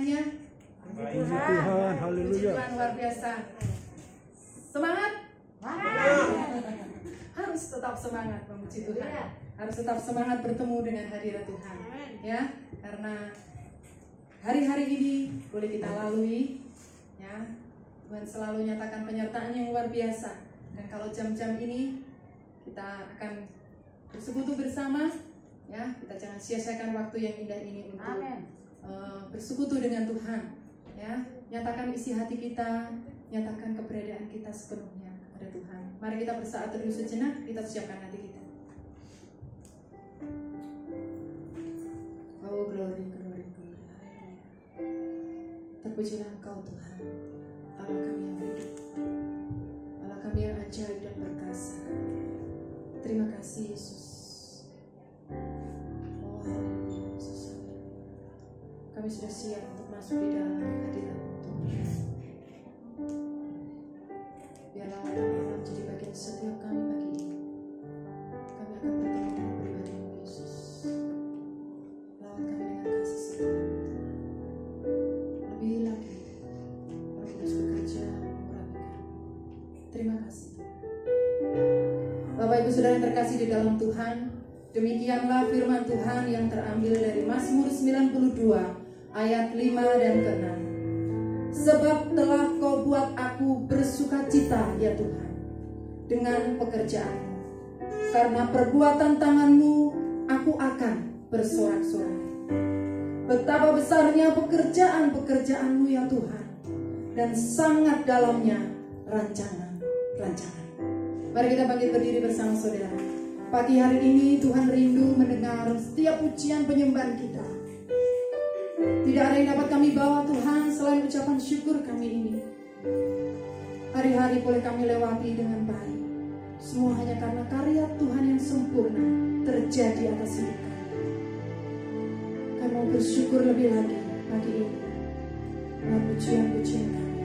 Tuhannya? Tuhan, haleluya. Tuhan luar biasa. Semangat? Harus tetap semangat memuji Tuhan. Harus tetap semangat bertemu dengan hadirat Tuhan. Ya, karena hari-hari ini boleh kita lalui. Ya, Tuhan selalu nyatakan penyertaan yang luar biasa. Dan kalau jam-jam ini kita akan bersekutu bersama, ya, kita jangan sia-siakan waktu yang indah ini untuk bersekutu dengan Tuhan. Ya, nyatakan isi hati kita, nyatakan keberadaan kita sepenuhnya kepada Tuhan. Mari kita bersaat teduh sejenak, kita siapkan hati kita. Oh, glory, glory, glory. Terpujilah Engkau Tuhan, Allah kami yang hidup, Allah kami yang ajaib dan perkasa. Terima kasih Yesus. Oh, haleluya Yesus. Kami sudah siap untuk masuk di dalam hadirat-Mu Tuhan. Biarlah Allah menjadi bagian setiap kami pagi ini. Kami akan bertemu dengan pribadi-Mu Yesus. Lawat kami dengan kasih setia. Lebih lagi, Roh Kudus bekerja mengurapikan. Terima kasih. Bapak Ibu Saudara yang terkasih di dalam Tuhan, demikianlah firman Tuhan yang terambil dari Mazmur 92 ayat 5 dan ke-6. Sebab telah Kau buat aku bersukacita ya Tuhan dengan pekerjaan-Mu. Karena perbuatan tangan-Mu aku akan bersorak-sorai. Betapa besarnya pekerjaan-pekerjaan-Mu ya Tuhan, dan sangat dalamnya rancangan-rancangan. Mari kita bangkit berdiri bersama saudara. Pagi hari ini Tuhan rindu mendengar setiap pujian penyembahan kita. Tidak ada yang dapat kami bawa Tuhan selain ucapan syukur kami ini. Hari-hari boleh kami lewati dengan baik. Semua hanya karena karya Tuhan yang sempurna terjadi atas hidup kami. Kami mau bersyukur lebih lagi pagi ini dengan pujian-pujian kami.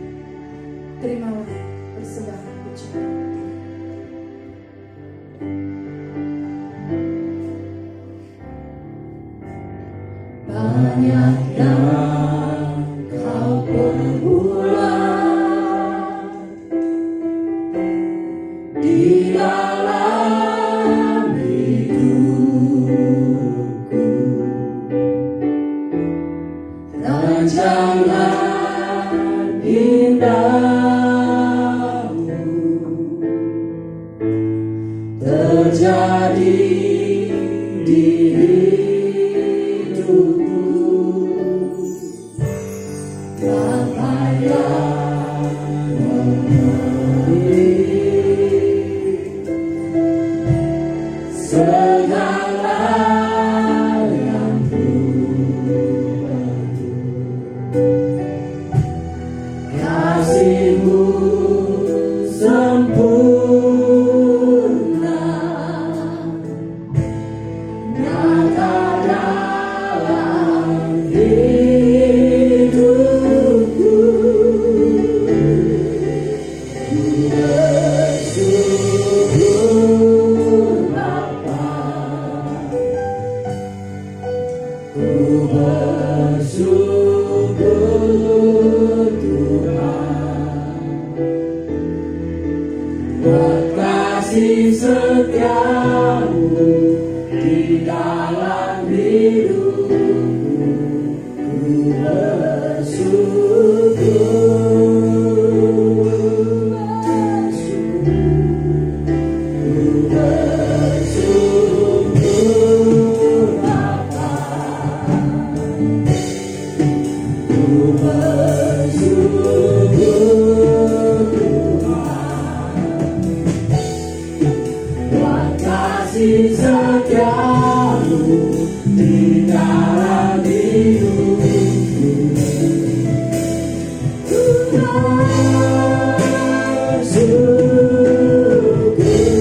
Terimalah persembahan pujian. Banyak yang Kau perbuat di dalam hidupku. Rancangan indah-Mu terjadi di hidupku. Damai-lah memberi segala yang ku perlu. Kasih-Mu sempurna, nyata dalam hidupku. Bersyukur Bapa, ku bersyukur Tuhan, buat kasih setia-Mu di dalam hidupku. Ku bersyukur. Kasih setiamu di dalam hidupku. Bersyukur Tuhan.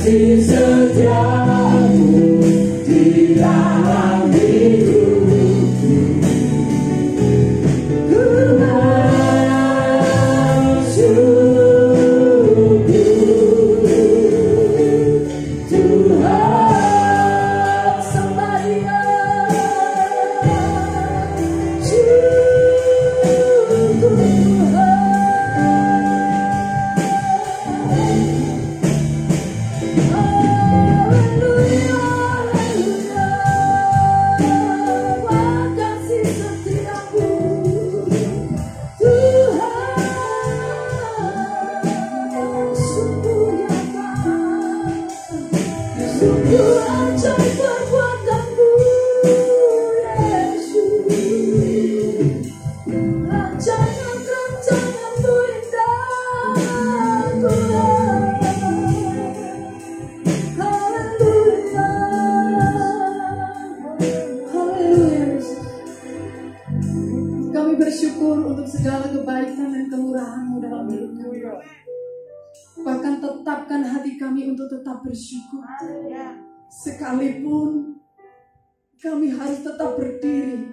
kasih setiamu di dalam hidupku. Ku bersyukur Tuhan, sembahyang syukur Tuhan. Segala kebaikan dan kemurahan-Mu dalam hidup kami. Bahkan tetapkan hati kami untuk tetap bersyukur. Sekalipun kami harus tetap berdiri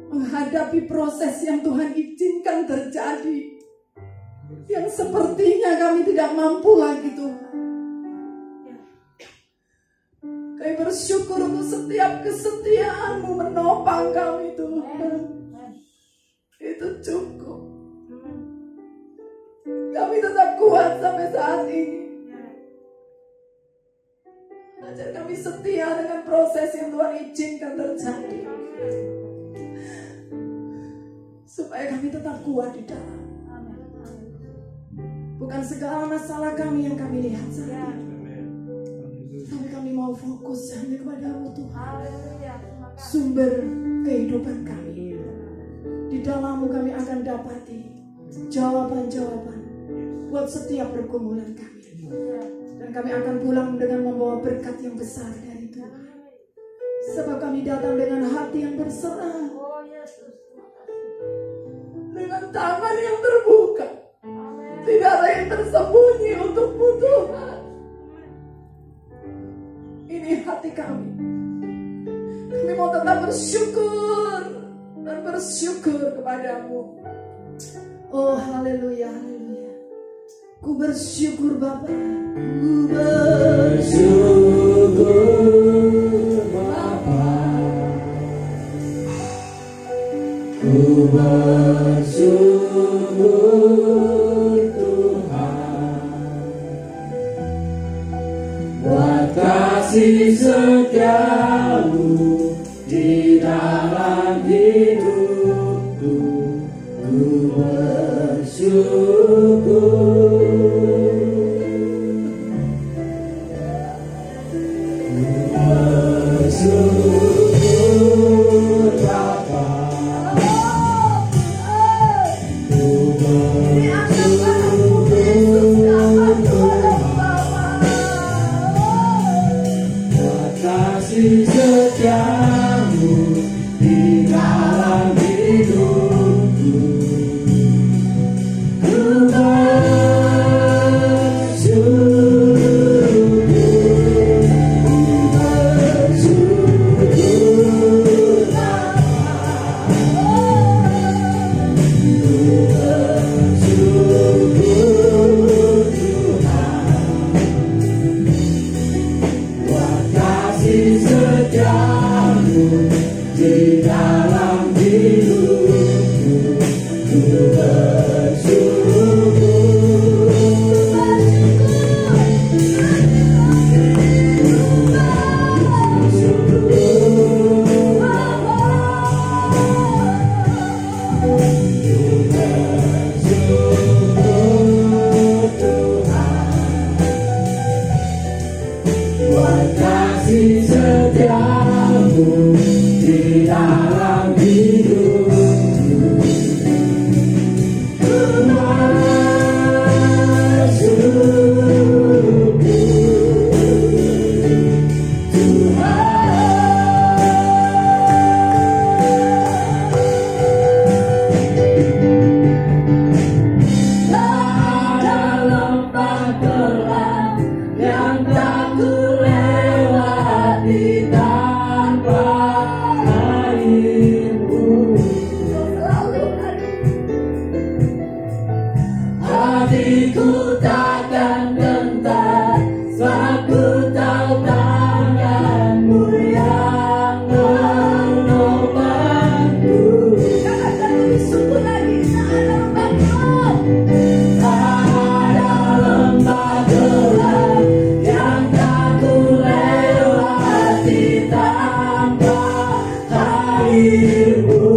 menghadapi proses yang Tuhan izinkan terjadi, yang sepertinya kami tidak mampu lagi Tuhan. Kami bersyukur untuk setiap kesetiaan-Mu menopang kami Tuhan. Itu cukup. Kami tetap kuat sampai saat ini. Ajar kami setia dengan proses yang Tuhan izinkan terjadi, supaya kami tetap kuat di dalam. Bukan segala masalah kami yang kami lihat saat ini, tapi kami mau fokus hanya kepada-Mu Tuhan, sumber kehidupan kami. Di dalam-Mu kami akan dapati jawaban-jawaban buat setiap pergumulan kami. Dan kami akan pulang dengan membawa berkat yang besar dari Tuhan. Sebab kami datang dengan hati yang berserah, dengan tangan yang terbuka. Tidak ada yang tersembunyi untuk-Mu Tuhan. Ini hati kami. Kami mau tetap bersyukur dan bersyukur kepada-Mu. Oh haleluya, haleluya. Ku bersyukur Bapa. Ku bersyukur Bapa. Ku bersyukur Tuhan buat kasih setia-Mu di dalam hidupku. Ku bersyukur, ku bersyukur Bapa. Ku bersyukur Tuhan buat kasih setia-Mu di dalam Hatiku takkan gentar, sebab ku tahu tanganmu yang menopangku. Katakan lebih sungguh lagi, ada lembah gelap yang tak ku lewati tanpa hadirmu.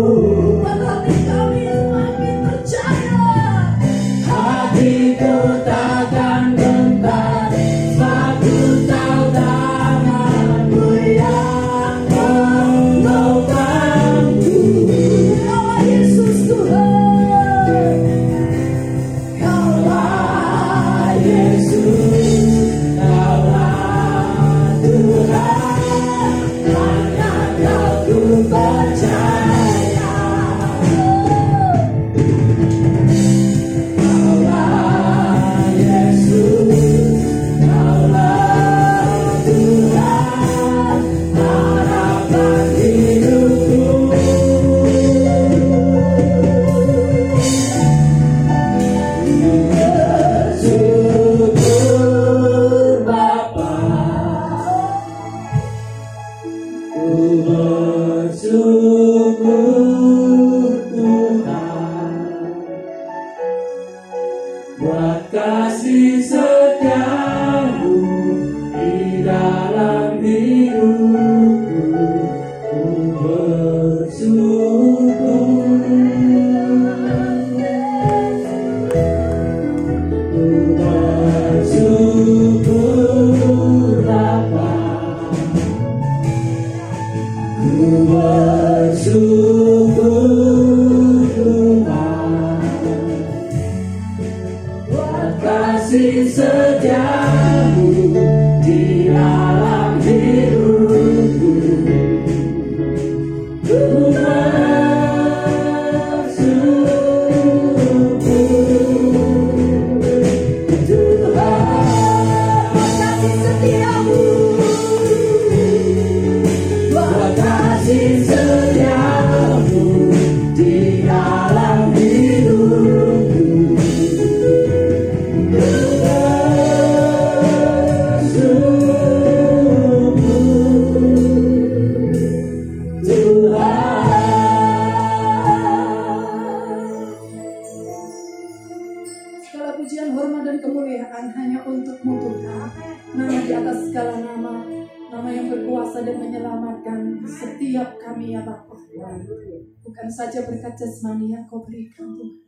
Hati kami semakin percaya, hatiku takkan gentar, sebab ku tahu tanganmu yang menopangku. Kaulah Yesus Tuhan, Kaulah Yesus, Kaulah Tuhan, hanya Kau ku percaya. Kaulah Yesus, Kaulah Tuhan, harapan hidupku. Bersyukur Bapa, ku bersyukur Tuhan, buat kasih setiamu di dalam hidupku. Ku bersyukur, ku bersyukur Bapa, ku bersyukur Tuhan, buat kasih setiamu di dalam hidupku. Ku bersyukur Tuhan, buat kasih setiamu, buat kasih setiamu di dalam hidupku. Ku bersyukur Tuhan. Segala pujian, hormat, dan kemuliaan hanya untuk-Mu Tuhan. Nama di atas segala nama, nama yang berkuasa dan menyelamatkan setiap kami ya Bapa. Bukan saja berkat jasmani yang Kau berikan Tuhan,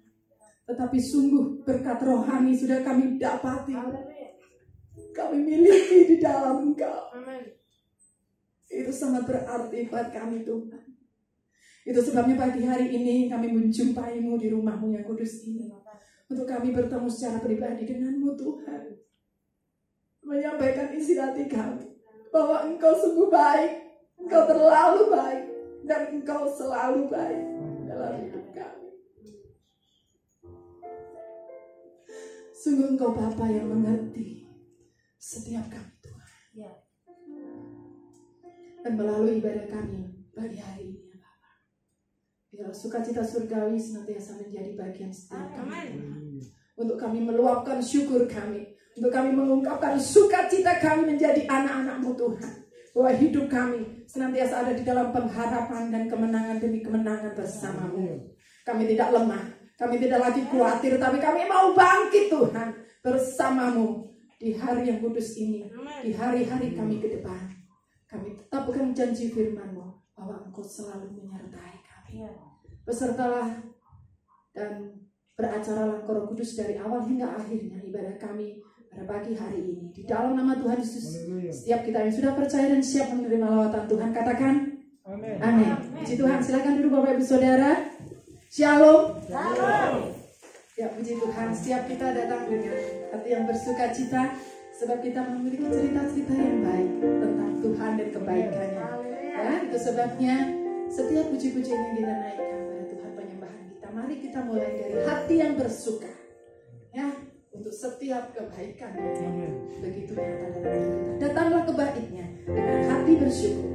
tetapi sungguh berkat rohani sudah kami dapati, kami miliki di dalam Engkau. Itu sangat berarti buat kami Tuhan. Itu sebabnya pagi hari ini kami menjumpai-Mu di rumah-Mu yang kudus ini, untuk kami bertemu secara pribadi dengan-Mu Tuhan, menyampaikan isi hati kami bahwa Engkau sungguh baik, Engkau terlalu baik, dan Engkau selalu baik dalam hidup kami. Sungguh Engkau Bapa yang mengerti setiap kami Tuhan. Dan melalui ibadah kami pagi hari ini ya Bapa, biar sukacita surgawi senantiasa menjadi bagian setiap kami Tuhan. Untuk kami meluapkan syukur kami, untuk kami mengungkapkan sukacita kami menjadi anak-anak-Mu Tuhan, bahwa hidup kami senantiasa ada di dalam pengharapan dan kemenangan demi kemenangan bersama-Mu. Kami tidak lemah, kami tidak lagi khawatir, tapi kami mau bangkit Tuhan bersama-Mu di hari yang kudus ini, di hari-hari kami ke depan. Kami tetap pegang janji firman-Mu bahwa Engkau selalu menyertai kami. Besertalah dan beracaralah Engkau Roh Kudus dari awal hingga akhirnya ibadah kami pada pagi hari ini. Di dalam nama Tuhan Yesus, setiap kita yang sudah percaya dan siap menerima lawatan Tuhan, katakan amin. Amin. Puji Tuhan, silakan duduk Bapak Ibu Saudara. Shalom. Shalom. Ya, puji Tuhan, setiap kita datang dengan hati yang bersuka cita, sebab kita memiliki cerita-cerita yang baik tentang Tuhan dan kebaikannya. Ya, itu sebabnya setiap puji-pujian yang kita naikkan pada Tuhan penyembahan kita, mari kita mulai dari hati yang bersuka. Ya, untuk setiap kebaikan yang begitu nyata dalam hidup kita. Datanglah ke baitnya dengan hati bersyukur.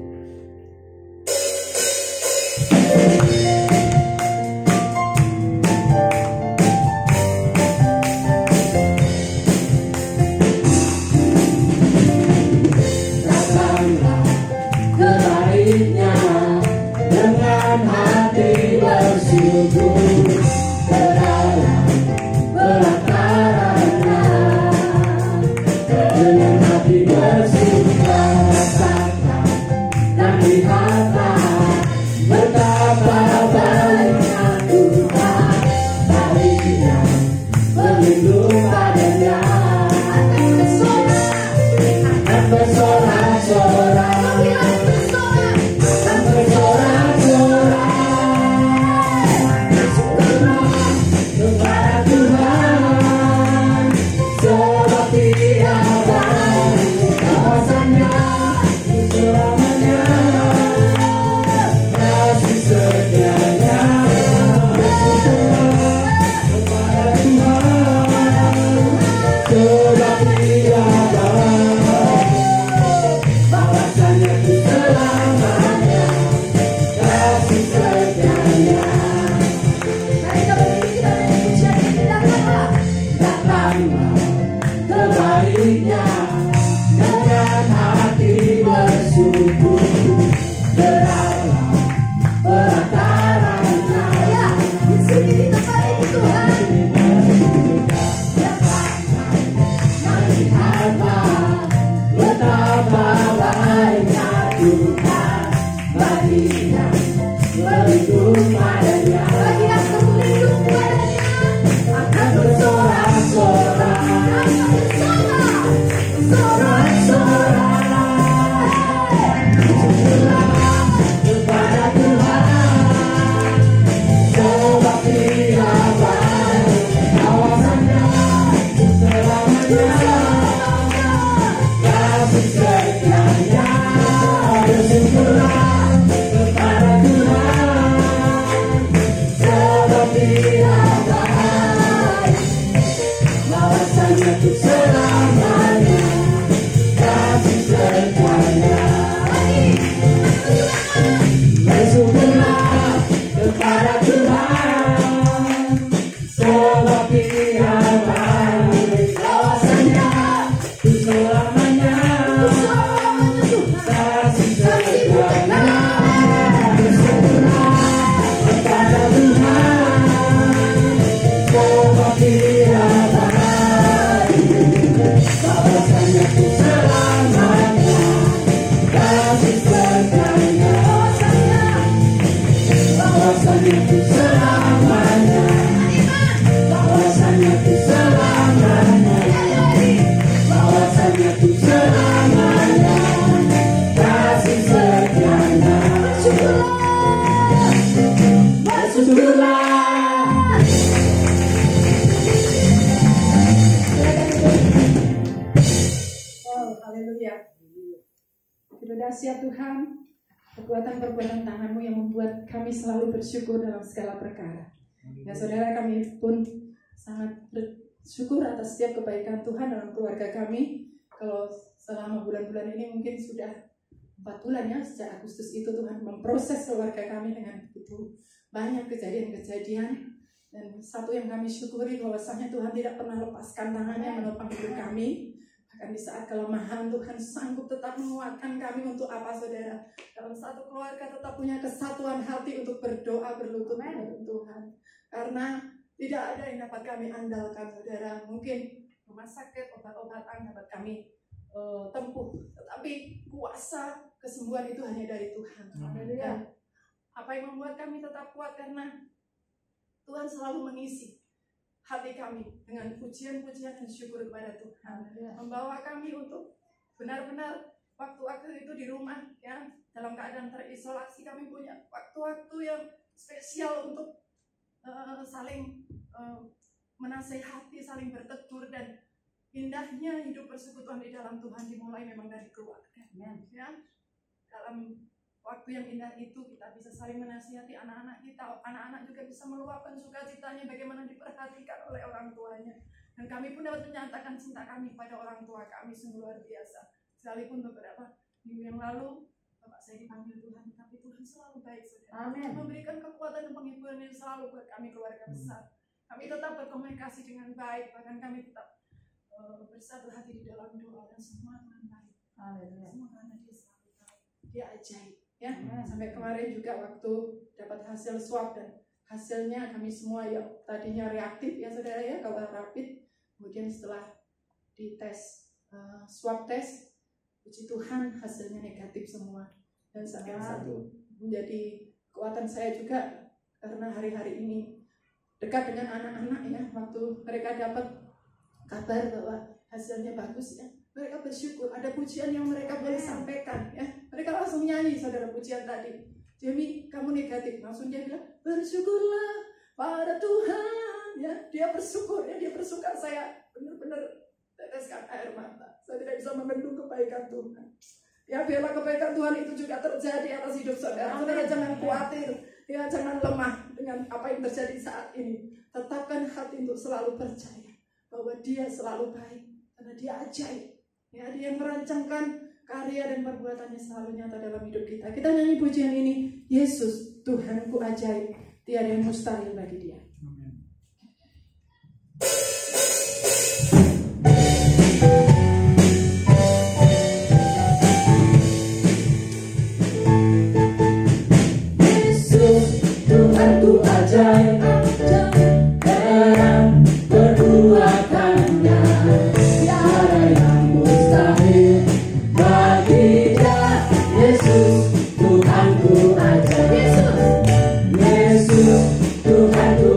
Dia baik, bahwasanya ku selamanya kasih setianya. Bersyukurlah kepada Tuhan, sebab Dia baik, bahwasanya ku selamanya kasih setianya. Bersyukurlah kepada Tuhan, sebab Dia baik, bahwasanya ku selamanya kasih setianya. Bahwasanya ku selamanya, bahwasanya ku selamanya, bahwasanya ku selamanya kasih setianya. Bersyukurlah. Oh, haleluya. Terima kasih ya Tuhan, perbuatan-perbuatan tangan-Mu yang membuat kami selalu bersyukur dalam segala perkara. Ya saudara, kami pun sangat bersyukur atas setiap kebaikan Tuhan dalam keluarga kami. Kalau selama bulan-bulan ini mungkin sudah 4 bulan ya, sejak Agustus itu Tuhan memproses keluarga kami dengan begitu banyak kejadian-kejadian. Dan satu yang kami syukuri bahwasanya Tuhan tidak pernah lepaskan tangannya menopang hidup kami. Bahkan di saat kelemahan Tuhan sanggup tetap menguatkan kami untuk apa saudara? Dalam satu keluarga tetap punya kesatuan hati untuk berdoa berlutut kepada Tuhan. Karena tidak ada yang dapat kami andalkan saudara. Mungkin rumah sakit, obat-obatan dapat kami tempuh. Tetapi kuasa kesembuhan itu hanya dari Tuhan. Dan apa yang membuat kami tetap kuat karena Tuhan selalu mengisi hati kami dengan pujian-pujian dan syukur kepada Tuhan. Membawa kami untuk benar-benar waktu-waktu itu di rumah ya, dalam keadaan terisolasi, kami punya waktu-waktu yang spesial untuk saling menasehati, saling bertegur. Dan indahnya hidup persekutuan di dalam Tuhan dimulai memang dari keluarga ya. Dalam waktu yang indah itu kita bisa saling menasihati anak-anak kita. Anak-anak juga bisa meluapkan sukacitanya bagaimana diperhatikan oleh orang tuanya. Dan kami pun dapat menyatakan cinta kami pada orang tua kami sungguh luar biasa. Sekalipun beberapa minggu yang lalu Bapak saya dipanggil Tuhan, tapi Tuhan selalu baik saudara. Amin. Memberikan kekuatan dan penghiburan yang selalu buat kami keluarga besar. Kami tetap berkomunikasi dengan baik, bahkan kami tetap bersatu hati di dalam doa, dan semua Tuhan baik. Amin. Semua karena Dia selalu baik. Dia ajaib. Ya, sampai kemarin juga waktu dapat hasil swab dan hasilnya kami semua yang tadinya reaktif ya saudara ya, kalau rapid, kemudian setelah dites swab test, puji Tuhan hasilnya negatif semua. Dan sampai satu menjadi kekuatan saya juga karena hari-hari ini dekat dengan anak-anak ya, waktu mereka dapat kabar bahwa hasilnya bagus ya, mereka bersyukur, ada pujian yang mereka boleh sampaikan ya. Mereka langsung nyanyi saudara pujian tadi. Jamie, kamu negatif, langsung dia bilang bersyukurlah pada Tuhan ya. Dia bersyukur ya, dia bersuka. Saya benar-benar teteskan air mata. Saya tidak bisa membendung kebaikan Tuhan. Ya biarlah kebaikan Tuhan itu juga terjadi atas hidup saudara. Saudara jangan khawatir, ya jangan lemah dengan apa yang terjadi saat ini. Tetapkan hati untuk selalu percaya bahwa Dia selalu baik karena Dia ajaib. Ya, Dia yang merancangkan karya dan perbuatannya selalu nyata dalam hidup kita. Kita nyanyi pujian ini, Yesus Tuhanku ajaib, tiada yang mustahil bagi Dia. Yesus Tuhanku ajaib, terang perbuatannya, tiada yang mustahil bagi Dia. Yesus Tuhanku ajaib, Yesus Tuhanku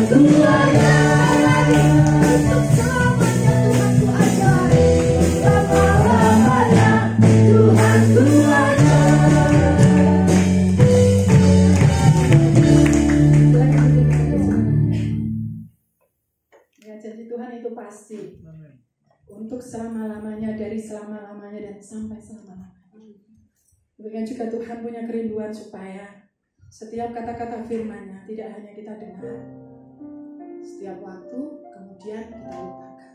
Tuhanku ada, untuk selamanya Tuhanku ajaib, selama-lamanya Tuhanku ada. Ya, janji Tuhan itu pasti untuk selama-lamanya, dari selama-lamanya dan sampai selama-lamanya. Demikian juga Tuhan punya kerinduan supaya setiap kata-kata firman-Nya tidak hanya kita dengar setiap waktu kemudian kita lupakan,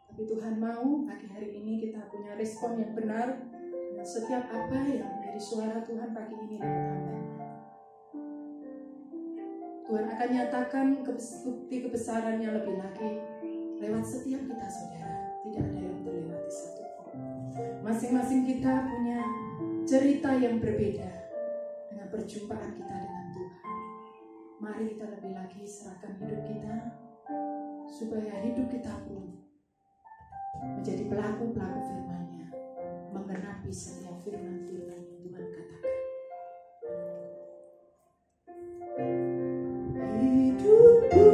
tapi Tuhan mau pagi hari ini kita punya respon yang benar dengan setiap apa yang dari suara Tuhan pagi ini lewat hamba-Nya. Tuhan akan nyatakan bukti kebesaran-Nya lebih lagi lewat setiap kita, saudara. Tidak ada yang terlewati satu. Masing-masing kita punya cerita yang berbeda dengan perjumpaan kita dengan Tuhan. Mari kita lebih lagi serahkan hidup kita, supaya hidup kita pun menjadi pelaku-pelaku firman-Nya, menggenapi setiap firman-firman yang Tuhan katakan. Hidupku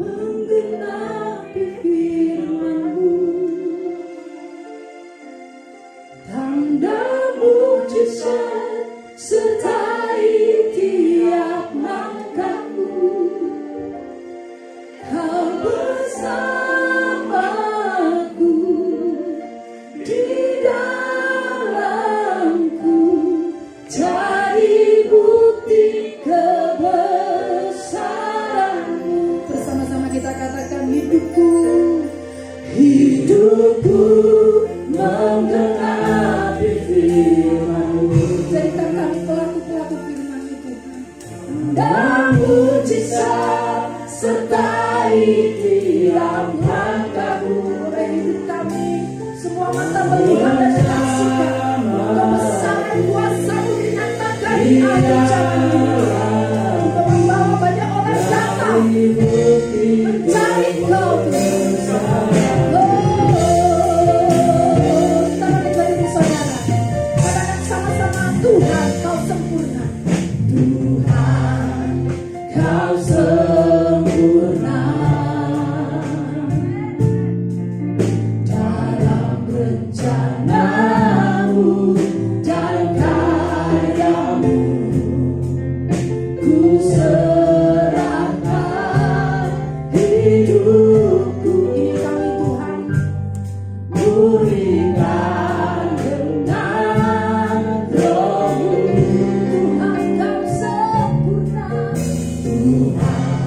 menggenapi firman-Mu, tanda mujizat sertai tiap langkahku. Kau bersamaku di dalamku, cari bukti kebesaran-Mu. Bersama-sama kita katakan, hidupku menggenapi firman-Mu. jadikan kami pelaku-pelaku firman itu. Dan mujizat sertai tiap langkahku. Oleh hidup kami, semua mata melihat dan menyaksikan kebesaran kuasa-Mu dinyatakan di akhir zaman ini. Untuk membawa banyak orang datang mencari Kau, Tuhan. Kita berdiri saudara, katakan sama-sama, Tuhan Kau sempurna. Tuhan, Kau sempurna dalam rencana-Mu dan karya-Mu. Ku serahkan hidupku. Ini kami Tuhan, Ku ringan dengan Roh-Mu. Tuhan Kau sempurna. Tuhan,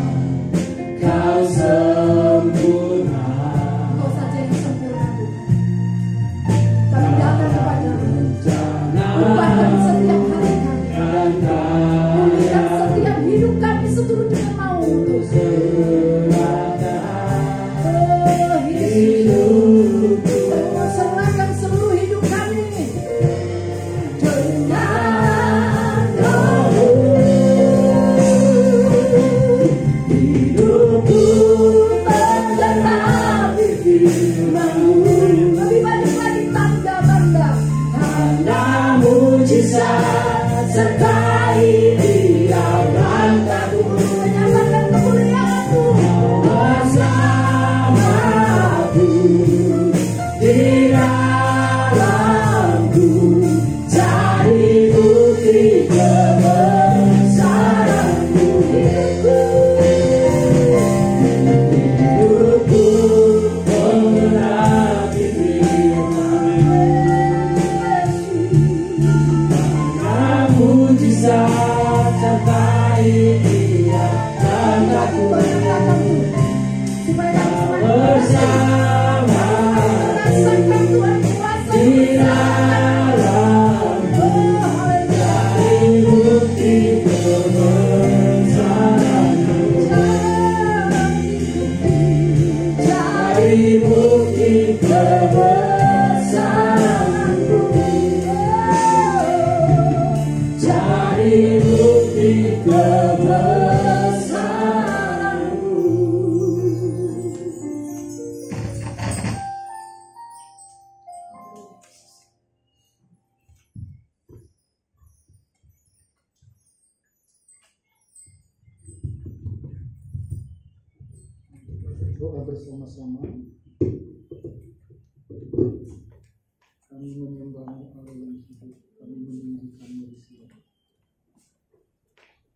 Doa bersama-sama. Kami menyembah Allah yang hidup. Kami meninggikanmu di sini.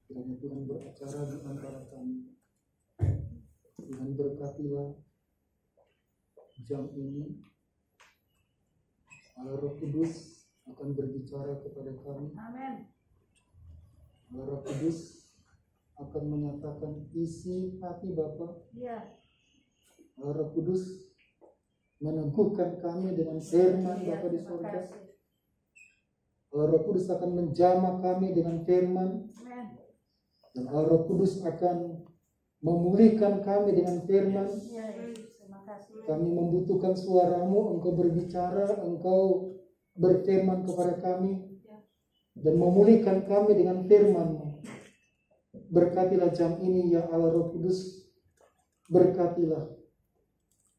Kiranya Tuhan beracara di antara kami. Tuhan berkatilah jam ini. Allah Roh Kudus akan berbicara kepada kami. Amin. Allah Roh Kudus akan menyatakan isi hati Bapa. Ya. Allah Roh Kudus meneguhkan kami dengan firman Bapa di surga. Allah Roh Kudus akan menjamah kami dengan firman. Amin. Dan Allah Roh Kudus akan memulihkan kami dengan firman. Ya, terima kasih. Kami membutuhkan suaramu, engkau berbicara, engkau berfirman kepada kami dan memulihkan kami dengan firman-Mu. Berkatilah jam ini ya Allah Roh Kudus. Berkatilah.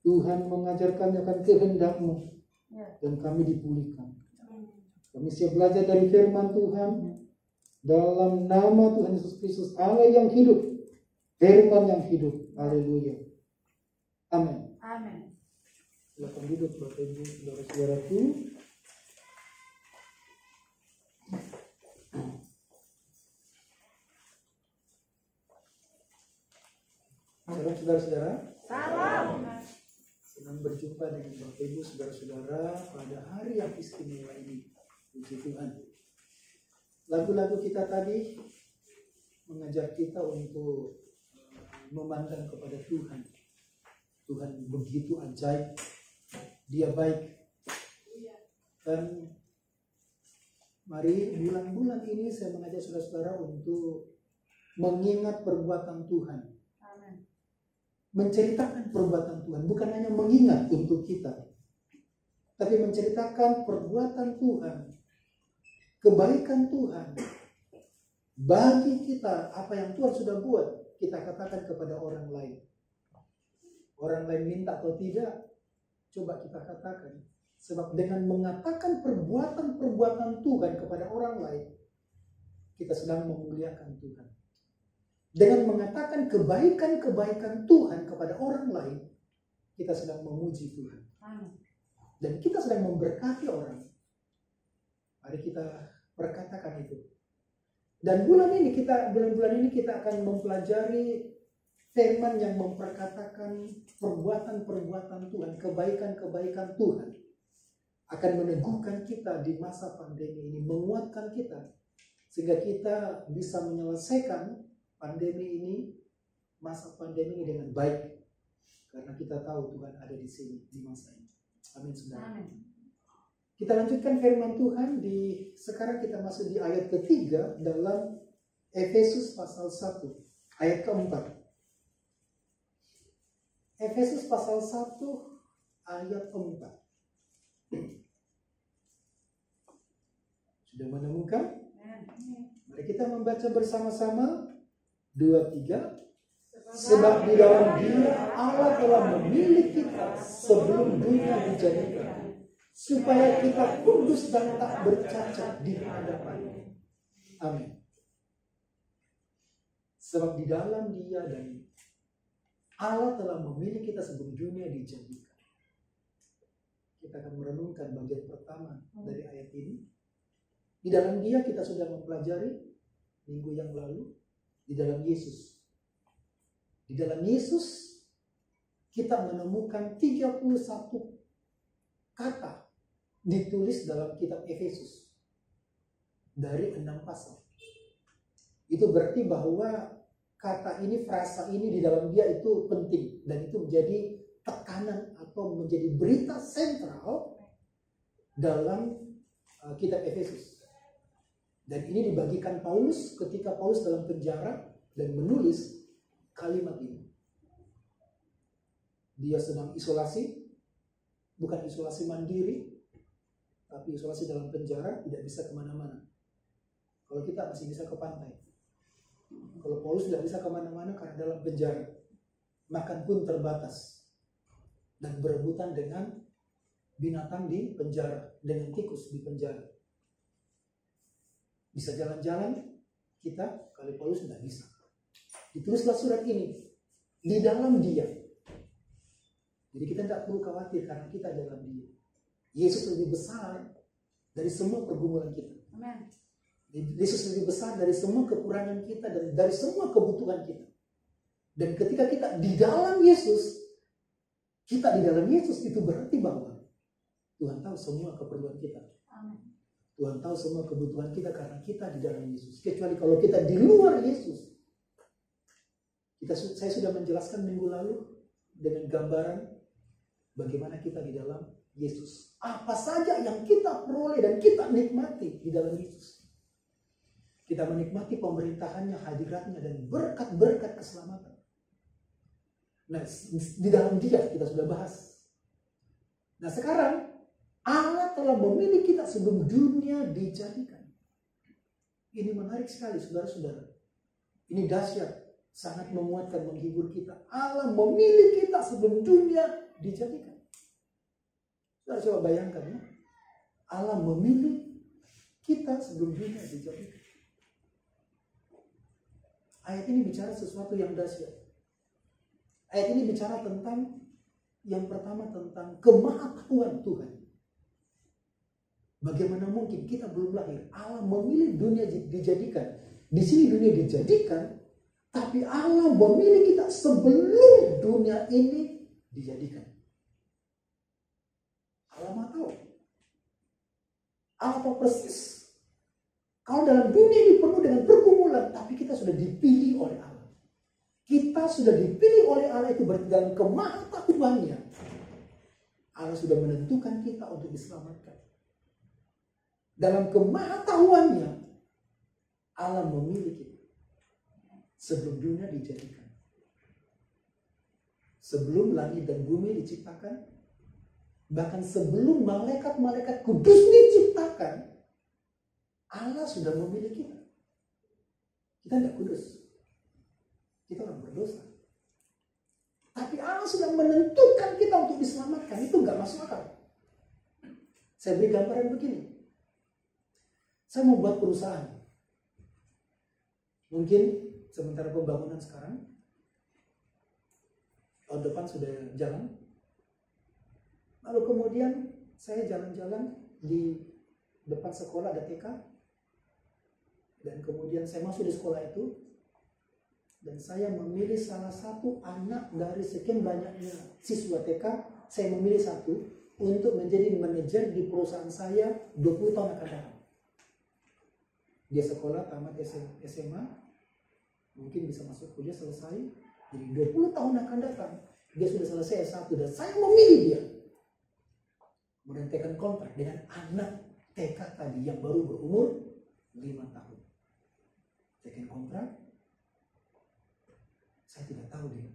Tuhan mengajar kami akan kehendak-Mu dan kami dipulihkan. Kami siap belajar dari firman Tuhan dalam nama Tuhan Yesus Kristus, Allah yang hidup, firman yang hidup. Haleluya. Amin. Amin. Silakan duduk Bapak Ibu, saudara-saudaraku. Salam saudara-saudara. Salam. Senang berjumpa dengan Bapak Ibu, saudara-saudara pada hari yang istimewa ini. Puji Tuhan. Lagu-lagu kita tadi mengajak kita untuk memandang kepada Tuhan. Tuhan begitu ajaib, Dia baik. Dan mari bulan-bulan ini saya mengajak saudara-saudara untuk mengingat perbuatan Tuhan. Amin. Menceritakan perbuatan Tuhan, bukan hanya mengingat untuk kita, tapi menceritakan perbuatan Tuhan, kebaikan Tuhan bagi kita. Apa yang Tuhan sudah buat, kita katakan kepada orang lain. Orang lain minta atau tidak, coba kita katakan. Sebab dengan mengatakan perbuatan-perbuatan Tuhan kepada orang lain, kita sedang memuliakan Tuhan. Dengan mengatakan kebaikan-kebaikan Tuhan kepada orang lain, kita sedang memuji Tuhan. Dan kita sedang memberkati orang. Mari kita perkatakan itu. Dan bulan-bulan ini kita akan mempelajari firman yang memperkatakan perbuatan-perbuatan Tuhan, kebaikan-kebaikan Tuhan. Akan meneguhkan kita di masa pandemi ini, menguatkan kita. Sehingga kita bisa menyelesaikan pandemi ini, masa pandemi ini dengan baik. Karena kita tahu Tuhan ada di sini, di masa ini. Amin, saudara. Amin. Kita lanjutkan firman Tuhan sekarang kita masuk di ayat ketiga dalam Efesus pasal 1, ayat keempat. Efesus pasal 1, ayat 4. Sudah menemukan? Mari kita membaca bersama-sama. 2, 3. Sebab di dalam Dia Allah telah memilih kita sebelum dunia dijadikan, supaya kita kudus dan tak bercacat di hadapan-Nya. Amin. Sebab di dalam Dia dan Allah telah memilih kita sebelum dunia dijadikan. Kita akan merenungkan bagian pertama dari ayat ini. Di dalam Dia kita sudah mempelajari minggu yang lalu. Di dalam Yesus. Di dalam Yesus kita menemukan 31 kata ditulis dalam kitab Efesus dari 6 pasal. Itu berarti bahwa kata ini, frasa ini di dalam Dia itu penting dan itu menjadi tekanan atau menjadi berita sentral dalam kitab Efesus. Dan ini dibagikan Paulus ketika Paulus dalam penjara dan menulis kalimat ini. Dia sedang isolasi, bukan isolasi mandiri, tapi isolasi dalam penjara, tidak bisa kemana-mana. Kalau kita masih bisa ke pantai. Kalau Paulus tidak bisa kemana-mana karena dalam penjara. Makan pun terbatas. Dan berebutan dengan binatang di penjara, dengan tikus di penjara. Bisa jalan-jalan, kita, kalau Paulus tidak bisa. Ditulislah surat ini. Di dalam Dia. Jadi kita tidak perlu khawatir karena kita dalam Dia. Yesus lebih besar dari semua pergumulan kita. Amen. Yesus lebih besar dari semua kekurangan kita dan dari semua kebutuhan kita. Dan ketika kita di dalam Yesus, kita di dalam Yesus, itu berarti bahwa Tuhan tahu semua keperluan kita. Amen. Tuhan tahu semua kebutuhan kita karena kita di dalam Yesus. Kecuali kalau kita di luar Yesus. Saya sudah menjelaskan minggu lalu dengan gambaran bagaimana kita di dalam Yesus. Apa saja yang kita peroleh dan kita nikmati di dalam Yesus. Kita menikmati pemerintahannya, hadiratnya, dan berkat-berkat keselamatan. Nah, di dalam Dia kita sudah bahas. Nah, sekarang Allah telah memilih kita sebelum dunia dijadikan. Ini menarik sekali, saudara-saudara. Ini dahsyat, sangat memuatkan, menghibur kita. Allah memilih kita sebelum dunia dijadikan. Saudara coba bayangkan ya. Allah memilih kita sebelum dunia dijadikan. Ayat ini bicara sesuatu yang dahsyat. Ayat ini bicara tentang, yang pertama tentang kemahatauan Tuhan. Bagaimana mungkin kita belum lahir, Allah memilih dunia dijadikan. Di sini dunia dijadikan, tapi Allah memilih kita sebelum dunia ini dijadikan. Allah mau tahu. Allah tahu persis. Kalau dalam dunia ini penuh dengan pergumulan, tapi kita sudah dipilih oleh Allah. Kita sudah dipilih oleh Allah, itu berarti dalam kemahatauannya Allah sudah menentukan kita untuk diselamatkan. Dalam kemahatauannya Allah memilih kita sebelum dunia dijadikan. Sebelum langit dan bumi diciptakan, bahkan sebelum malaikat-malaikat kudus diciptakan, Allah sudah memilih kita. Kita tidak kudus. Kita orang berdosa. Tapi Allah sudah menentukan kita untuk diselamatkan. Itu nggak masuk akal. Saya beri gambaran begini. Saya mau buat perusahaan. Mungkin sementara pembangunan sekarang, tahun depan sudah jalan. Lalu kemudian saya jalan-jalan di depan sekolah ada TK. Dan kemudian saya masuk di sekolah itu. Dan saya memilih salah satu anak dari sekian banyaknya siswa TK. Saya memilih satu untuk menjadi manajer di perusahaan saya 20 tahun akan datang. Dia sekolah tamat SMA. Mungkin bisa masuk kuliah selesai. Jadi 20 tahun akan datang. Dia sudah selesai S1 dan saya memilih dia. Kemudian tekan kontrak dengan anak TK tadi yang baru berumur 5 tahun. Tekan kontrak. Saya tidak tahu dia.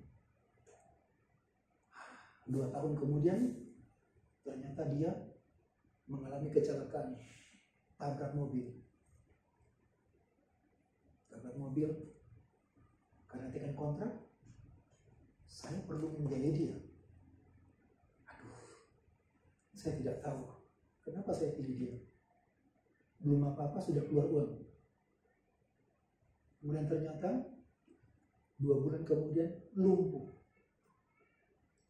2 tahun kemudian ternyata dia mengalami kecelakaan, tabrak mobil. Tabrak mobil karena tekan kontrak. Saya perlu membiayai dia. Saya tidak tahu kenapa saya pilih dia. Belum apa-apa sudah keluar uang. Kemudian ternyata 2 bulan kemudian lumpuh.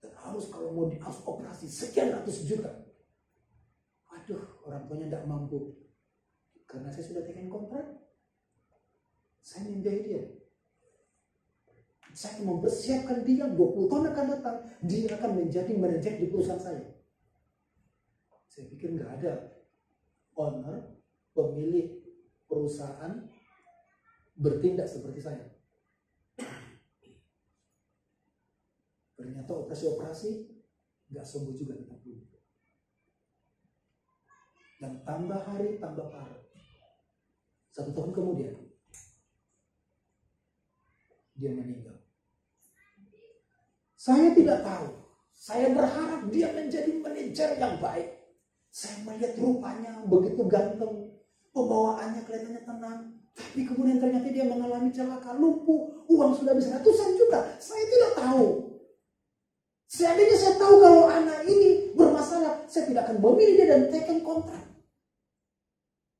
Dan harus kalau mau harus operasi sekian ratus juta. Waduh, orang tuanya tidak mampu. Karena saya sudah tekan kontrak, saya membiayai dia. Saya mempersiapkan dia 20 tahun akan datang. Dia akan menjadi manajer di perusahaan saya. Saya pikir nggak ada owner, pemilik perusahaan bertindak seperti saya. Ternyata operasi-operasi nggak sembuh juga tetap dulu. Dan tambah hari tambah parah. 1 tahun kemudian dia meninggal. Saya tidak tahu. Saya berharap dia menjadi manajer yang baik. Saya melihat rupanya begitu ganteng, pembawaannya kelihatannya tenang. Tapi kemudian ternyata dia mengalami celaka, lumpuh, uang sudah bisa ratusan juta. Saya tidak tahu. Seandainya saya tahu kalau anak ini bermasalah, saya tidak akan memilih dia dan tekan kontrak.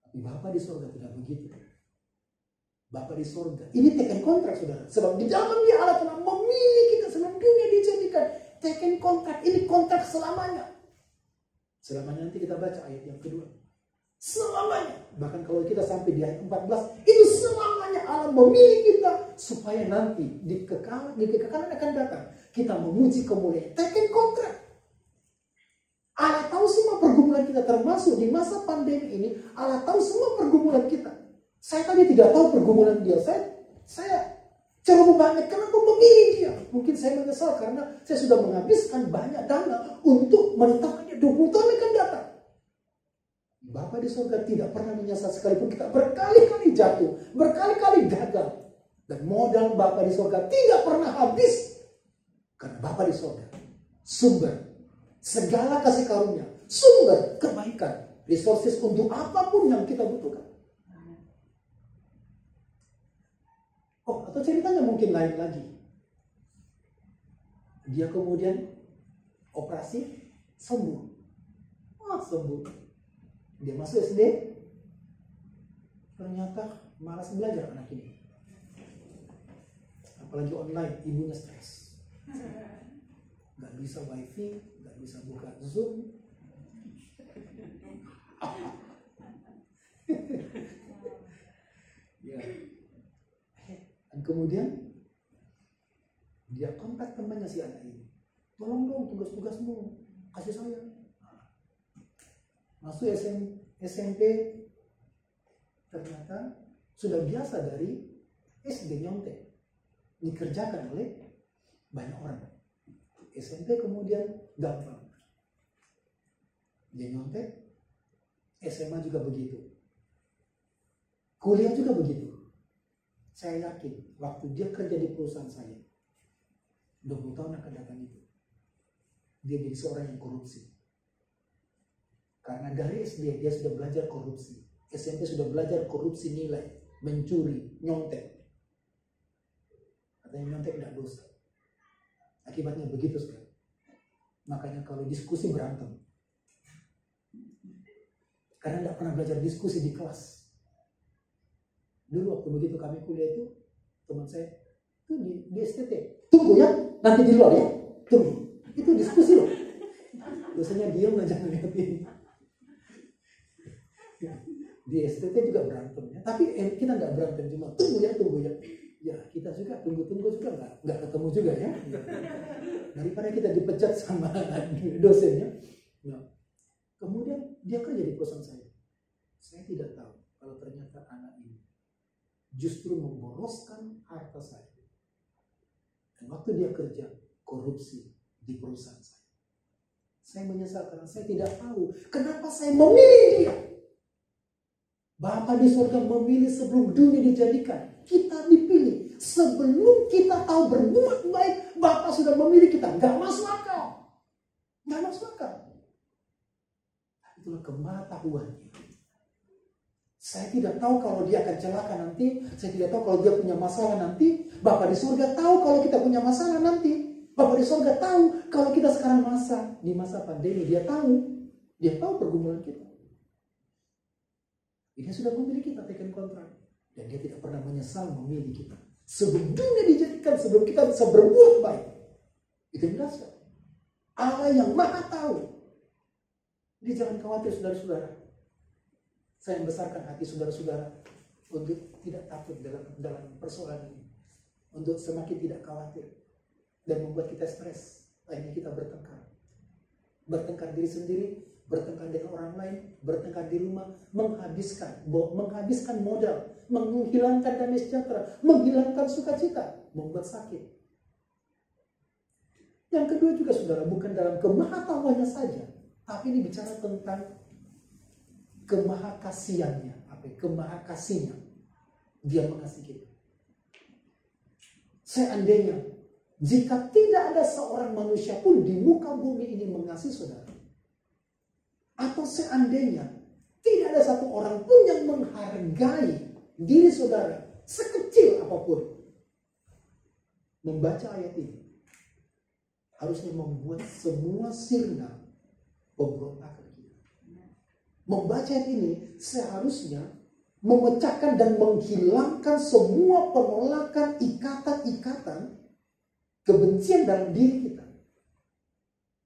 Tapi Bapa di sorga tidak begitu. Bapa di sorga, ini tekan kontrak saudara. Sebab di dalam dia Allah telah memilih kita sebelum dunia dijadikan. Tekan kontrak, ini kontrak selamanya. Selamanya nanti kita baca ayat yang kedua. Selamanya. Bahkan kalau kita sampai di ayat 14, itu selamanya Allah memilih kita supaya nanti di kekekalan akan datang kita memuji kemuliaan. Taken kontrak. Allah tahu semua pergumulan kita, termasuk di masa pandemi ini. Allah tahu semua pergumulan kita. Saya tadi tidak tahu pergumulan dia. Saya ceroboh banget, kenapa memilih dia? Mungkin saya menyesal karena saya sudah menghabiskan banyak dana untuk menetapkannya 20 tahun akan datang. Bapa di surga tidak pernah menyesal, sekalipun kita berkali-kali jatuh, berkali-kali gagal. Dan modal Bapa di surga tidak pernah habis. Karena Bapa di surga sumber segala kasih karunia, sumber kebaikan, resources untuk apapun yang kita butuhkan. Oh, atau ceritanya mungkin lain lagi. Dia kemudian operasi, sembuh. Wah, sembuh. Dia masuk SD, ternyata malas belajar anak ini. Apalagi online, ibunya stres. Gak bisa wifi, gak bisa buka Zoom. Ya. Dan kemudian dia kontak temannya si anak ini. Tolong dong tugas-tugasmu, kasih saya. Masuk SMP, ternyata sudah biasa dari SD nyontek. Dikerjakan oleh banyak orang. SMP kemudian gampang. Dia nyontek, SMA juga begitu. Kuliah juga begitu. Saya yakin waktu dia kerja di perusahaan saya, 20 tahun akan datang itu, dia jadi seorang yang korupsi. Karena dari SD dia sudah belajar korupsi. SMP sudah belajar korupsi nilai, mencuri, nyontek. Katanya nyontek tidak dosa. Akibatnya begitu sekali. Makanya kalau diskusi berantem. Karena tidak pernah belajar diskusi di kelas. Dulu waktu begitu kami kuliah itu, teman saya itu di STT. Tunggu ya, nanti di luar ya. Tunggu. Itu diskusi loh. Biasanya diam aja ngeliatin. Di STT juga berantem ya. Tapi kita nggak berantem, cuma tunggu ya. Ya kita juga tunggu juga nggak ketemu juga ya. Daripada kita dipecat sama dosennya. Nah, kemudian dia kerja di perusahaan saya. Saya tidak tahu kalau ternyata anak ini justru memboroskan harta saya. Dan waktu dia kerja korupsi di perusahaan saya. Saya menyesal karena saya tidak tahu kenapa saya memilih dia. Bapa di surga memilih sebelum dunia dijadikan. Kita dipilih. Sebelum kita tahu berbuat baik, Bapa sudah memilih kita. Gak masuk akal. Itulah kematahuannya. Saya tidak tahu kalau dia akan celaka nanti. Saya tidak tahu kalau dia punya masalah nanti. Bapa di surga tahu kalau kita punya masalah nanti. Bapa di surga tahu kalau kita sekarang di masa pandemi. Dia tahu pergumulan kita. Dia sudah memilih kita, taken kontrak. Dan dia tidak pernah menyesal memilih kita. Sebelum dunia dijadikan, sebelum kita bisa berbuat baik. Itu yang dahsyat. Allah yang maha tahu. Jadi jangan khawatir saudara-saudara. Saya membesarkan hati saudara-saudara untuk tidak takut dalam persoalan ini. Untuk semakin tidak khawatir. Dan membuat kita stres. Akhirnya kita bertengkar. Bertengkar diri sendiri, bertengkar dengan orang lain, bertengkar di rumah, menghabiskan modal, menghilangkan damai sejahtera, menghilangkan sukacita, membuat sakit. Yang kedua juga saudara, bukan dalam kemahatauannya saja, tapi ini bicara tentang kemahakasiannya, kemahakasihnya. Dia mengasihi kita. Seandainya jika tidak ada seorang manusia pun di muka bumi ini mengasihi saudara, atau seandainya tidak ada satu orang pun yang menghargai diri saudara sekecil apapun, membaca ayat ini harusnya membuat semua sirna pemberontakan kita. Membaca ayat ini seharusnya memecahkan dan menghilangkan semua penolakan, ikatan-ikatan kebencian dalam diri kita.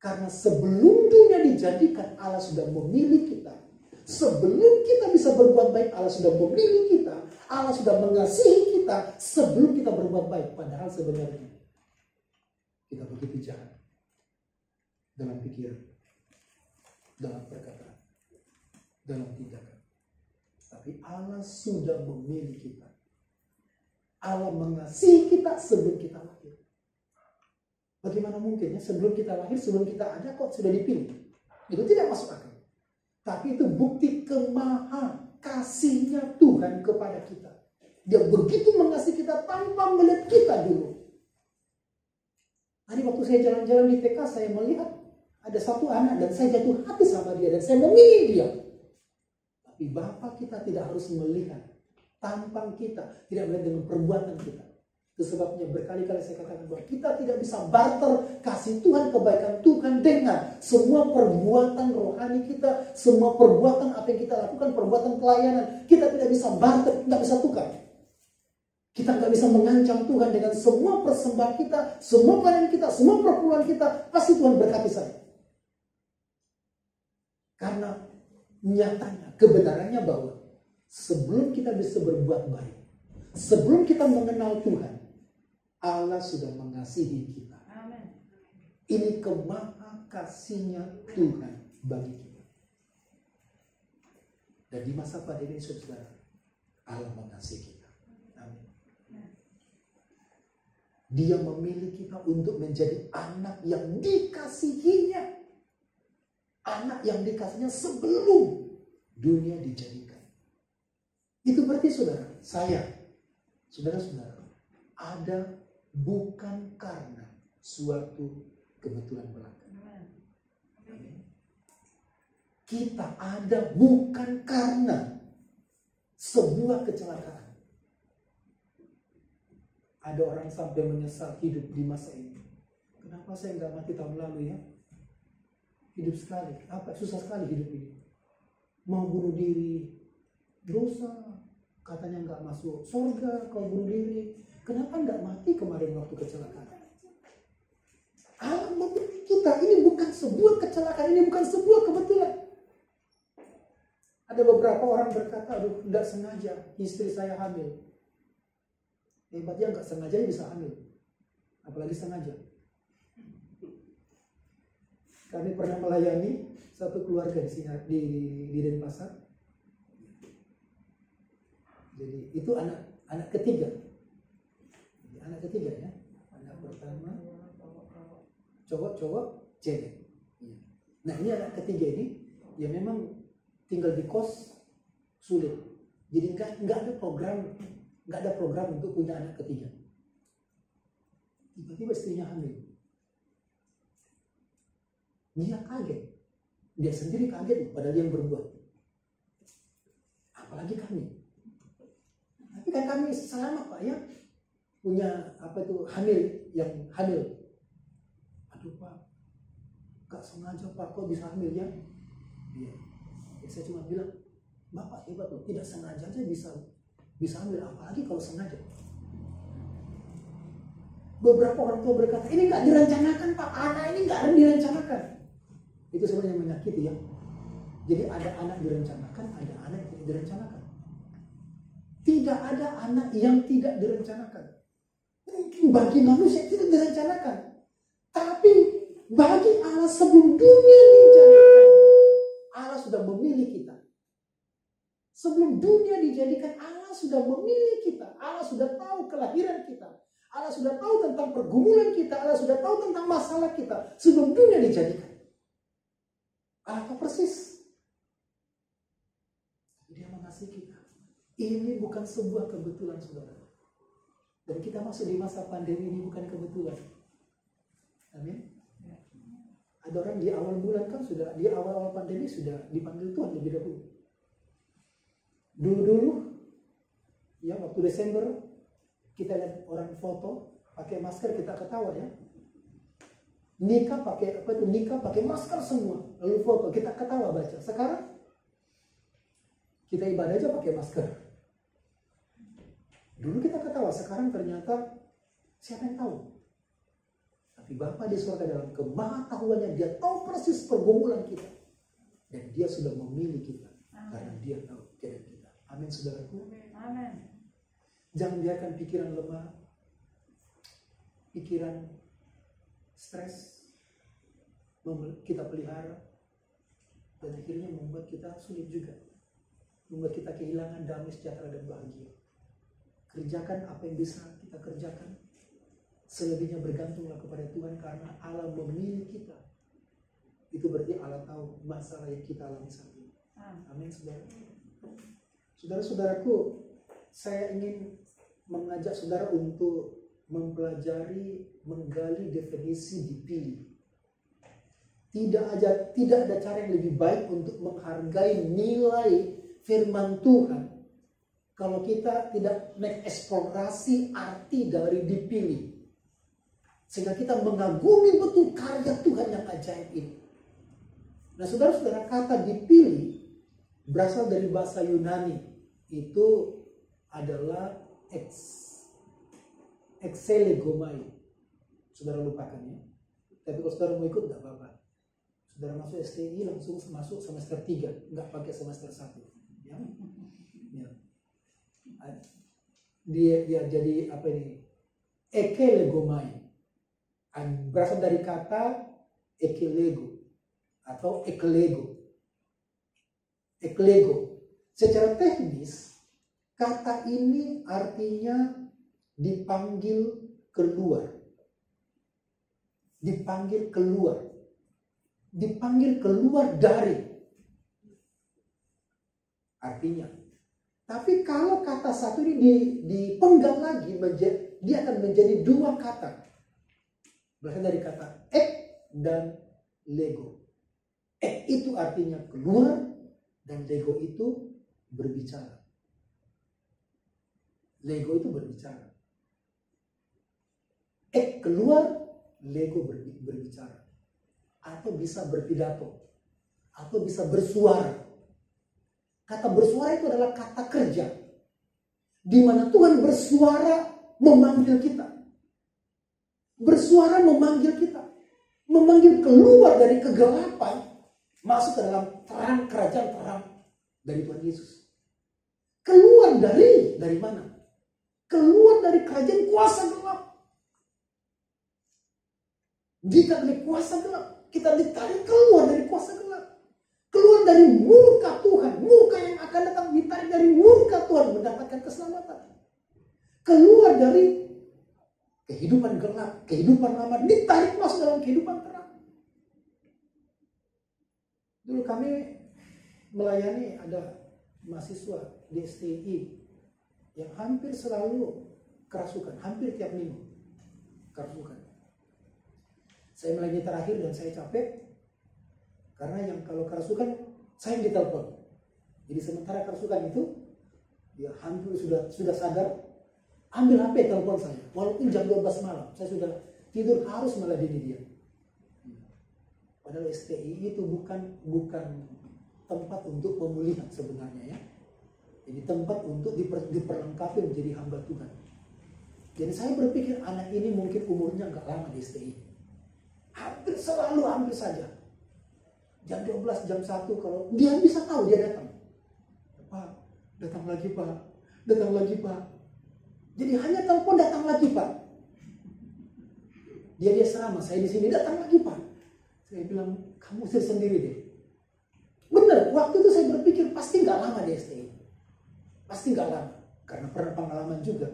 Karena sebelum dunia dijadikan, Allah sudah memilih kita. Sebelum kita bisa berbuat baik, Allah sudah memilih kita. Allah sudah mengasihi kita sebelum kita berbuat baik. Padahal sebenarnya kita begitu jahat dalam pikiran, dalam perkataan, dalam tindakan. Tapi Allah sudah memilih kita. Allah mengasihi kita sebelum kita lahir. Bagaimana mungkin ya sebelum kita lahir, sebelum kita ada kok sudah dipilih? Itu tidak masuk akal. Tapi itu bukti kemaha kasihnya Tuhan kepada kita. Dia begitu mengasihi kita tanpa melihat kita dulu. Tadi waktu saya jalan-jalan di TK, saya melihat ada satu anak dan saya jatuh hati sama dia dan saya memilih dia. Tapi Bapa kita tidak harus melihat tampang kita, tidak melihat dengan perbuatan kita. Itu sebabnya berkali-kali saya katakan bahwa kita tidak bisa barter kasih Tuhan, kebaikan Tuhan dengan semua perbuatan rohani kita, semua perbuatan apa yang kita lakukan, perbuatan pelayanan. Kita tidak bisa barter, tidak bisa tukar. Kita nggak bisa mengancam Tuhan dengan semua persembahan kita, semua pelayanan kita, semua perpuluhan kita. Pasti Tuhan berkati saya. Karena nyatanya, kebenarannya bahwa sebelum kita bisa berbuat baik, sebelum kita mengenal Tuhan, Allah sudah mengasihi kita. Amin. Ini kemaha kasihnya Tuhan bagi kita. Dan di masa pandemi ini, saudara, Allah mengasihi kita. Amin. Dia memilih kita untuk menjadi anak yang dikasihinya. Anak yang dikasihinya sebelum dunia dijadikan. Itu berarti saudara, saudara-saudara, ada bukan karena suatu kebetulan belaka. Kita ada bukan karena sebuah kecelakaan. Ada orang sampai menyesal hidup di masa ini. Kenapa saya nggak mati tahun lalu ya? Hidup sekali, susah sekali hidup ini. Mau bunuh diri, dosa. Katanya nggak masuk surga kalau bunuh diri. Kenapa nggak mati kemarin waktu kecelakaan? Allah memberi kita, ini bukan sebuah kecelakaan, ini bukan sebuah kebetulan. Ada beberapa orang berkata, aduh nggak sengaja istri saya hamil. Hebatnya nggak sengaja bisa hamil, apalagi sengaja. Kami pernah melayani satu keluarga di Denpasar. Jadi itu anak ketiga. Anak ketiga ya. Anak pertama cowok, cewek. Nah ini anak ketiga ini ya memang tinggal di kos sulit. Jadi nggak ada program untuk punya anak ketiga. Tiba-tiba istrinya hamil. Dia kaget. Dia sendiri kaget padahal dia yang berbuat. Apalagi kami. Tapi kan kami selamat Pak ya. Punya yang hamil. Aduh Pak, gak sengaja Pak, kok bisa hamil ya? Iya. Ya, saya cuma bilang, Bapak hebat loh, tidak sengaja aja bisa hamil, apalagi kalau sengaja. Beberapa orang tua berkata, ini gak direncanakan Pak, anak ini gak direncanakan. Itu sebenarnya menyakiti ya. Jadi ada anak direncanakan, ada anak yang tidak direncanakan. Tidak ada anak yang tidak direncanakan. Mungkin bagi manusia tidak direncanakan. Tapi bagi Allah sebelum dunia dijadikan, Allah sudah memilih kita. Sebelum dunia dijadikan, Allah sudah memilih kita. Allah sudah tahu kelahiran kita. Allah sudah tahu tentang pergumulan kita. Allah sudah tahu tentang masalah kita. Sebelum dunia dijadikan. Allah tahu persis. Dia mengasihi kita. Ini bukan sebuah kebetulan, saudara. Dan kita masuk di masa pandemi ini bukan kebetulan. Amin. Ada orang di awal bulan kan sudah, di awal-awal pandemi sudah dipanggil Tuhan lebih dahulu. Dulu-dulu, ya waktu Desember, kita lihat orang foto pakai masker, kita ketawa ya. Nikah pakai masker semua, lalu foto kita ketawa baca. Sekarang kita ibadah aja pakai masker. Dulu kita ketawa, sekarang ternyata siapa yang tahu? Tapi Bapa di surga dalam kemahatauannya dia tahu persis pergumulan kita. Dan dia sudah memilih kita. Karena dia tahu keadaan kita. Amin saudaraku. Amin. Jangan biarkan pikiran lemah, pikiran stres kita pelihara, dan akhirnya membuat kita sulit juga, membuat kita kehilangan damai, sejahtera, dan bahagia. Kerjakan apa yang bisa kita kerjakan, selebihnya bergantunglah kepada Tuhan karena Allah memilih kita. Itu berarti Allah tahu masalah yang kita alami saat ini. Amin saudara. Saudara-saudaraku, saya ingin mengajak saudara untuk mempelajari, menggali definisi dipilih. Tidak ada cara yang lebih baik untuk menghargai nilai firman Tuhan kalau kita tidak mengeksplorasi arti dari dipilih. Sehingga kita mengagumi betul karya Tuhan yang ajaib ini. Nah saudara-saudara, kata dipilih berasal dari bahasa Yunani. Itu adalah exelegomai. Saudara lupakan ya. Tapi kalau saudara mau ikut tidak apa-apa. Saudara masuk STI langsung masuk semester 3, nggak pakai semester 1. Ya. Ya. Dia jadi apa ini? Ekelegomai. Berasal dari kata ekelego atau eklego. Eklego. Secara teknis, kata ini artinya dipanggil keluar. Dipanggil keluar. Dipanggil keluar dari. Artinya. Tapi kalau kata satu ini dipenggal lagi, dia akan menjadi dua kata. Berasal dari kata ek dan lego. Ek itu artinya keluar dan lego itu berbicara. Lego itu berbicara. Ek keluar, lego berbicara. Atau bisa berpidato. Atau bisa bersuara. Kata bersuara itu adalah kata kerja. Di mana Tuhan bersuara memanggil kita. Bersuara memanggil kita. Memanggil keluar dari kegelapan. Masuk ke dalam terang kerajaan terang dari Tuhan Yesus. Keluar dari mana? Keluar dari kerajaan kuasa gelap. Jika dari kuasa gelap, kita ditarik keluar dari kuasa gelap. Keluar dari murka Tuhan. Murka yang akan datang ditarik dari murka Tuhan mendapatkan keselamatan. Keluar dari kehidupan gelap, kehidupan lama, ditarik masuk dalam kehidupan terang. Dulu kami melayani ada mahasiswa di STI yang hampir selalu kerasukan, hampir tiap minggu kerasukan. Saya melayani terakhir dan saya capek karena yang kalau kerasukan saya yang ditelepon. Jadi sementara kerasukan itu dia hampir sudah sadar, ambil HP telepon saya. Walaupun jam 12 malam, saya sudah tidur harus meladeni dia. Padahal STI itu bukan tempat untuk pemulihan sebenarnya ya. Jadi tempat untuk diperlengkapi menjadi hamba Tuhan. Jadi saya berpikir anak ini mungkin umurnya nggak lama di STI. Hampir saja. Jam 12, jam 1 kalau dia bisa tahu dia datang. Pak, datang lagi Pak. Datang lagi Pak. Jadi hanya telepon datang lagi Pak. Dia serama saya di sini datang lagi Pak. Saya bilang kamu usir sendiri deh. Benar, waktu itu saya berpikir pasti nggak lama di STI. Pasti nggak lama karena pernah pengalaman juga.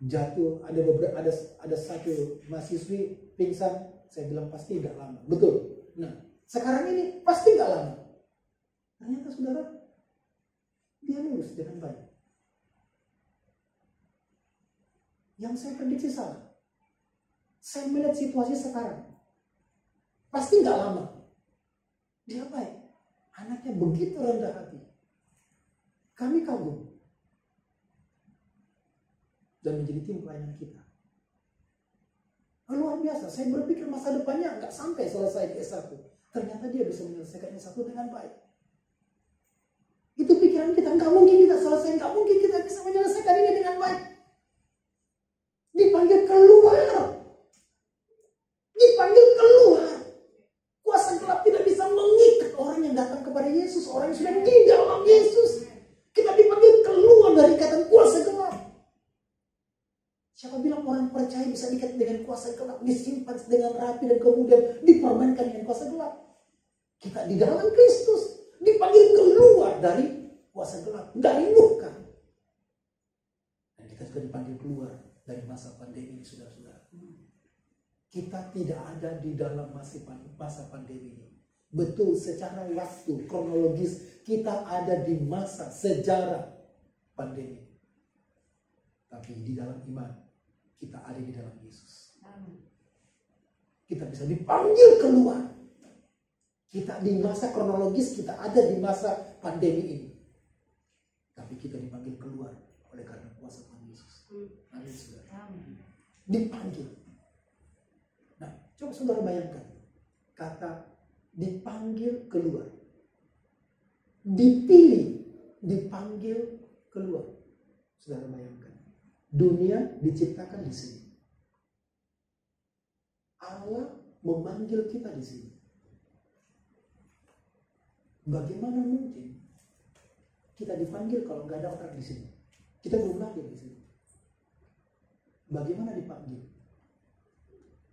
Jatuh ada satu mahasiswi pingsan. Saya bilang pasti nggak lama. Betul. Nah, sekarang ini pasti nggak lama. Ternyata saudara, dia lulus dengan baik. Yang saya prediksi salah. Saya melihat situasi sekarang. Pasti nggak lama. Dia baik. Anaknya begitu rendah hati. Kami kagum. Dan menjadi tim pelayanan kita. Luar biasa, saya berpikir masa depannya nggak sampai selesai di S1. Ternyata dia bisa menyelesaikan S1 dengan baik. Itu pikiran kita, nggak mungkin kita selesai, nggak mungkin kita bisa menyelesaikan ini dengan baik. Dipanggil keluar. Seorang yang sudah di dalam Yesus. Kita dipanggil keluar dari ikatan kuasa gelap. Siapa bilang orang percaya bisa diikat dengan kuasa gelap, disimpan dengan rapi dan kemudian dipermainkan dengan kuasa gelap? Kita di dalam Kristus dipanggil keluar dari kuasa gelap, dari murka. Dan kita juga dipanggil keluar dari masa pandemi ini, saudara-saudara. Kita tidak ada di dalam masa pandemi ini. Betul, secara waktu kronologis kita ada di masa sejarah pandemi. Tapi di dalam iman kita ada di dalam Yesus. Kita bisa dipanggil keluar. Kita di masa kronologis kita ada di masa pandemi ini. Tapi kita dipanggil keluar oleh karena kuasa Tuhan Yesus. Amin, saudara. Dipanggil. Nah, coba saudara bayangkan kata dipanggil keluar, dipilih, dipanggil keluar. Saudara bayangkan, dunia diciptakan di sini. Allah memanggil kita di sini. Bagaimana mungkin kita dipanggil kalau nggak ada orang di sini? Kita belum lahir di sini. Bagaimana dipanggil?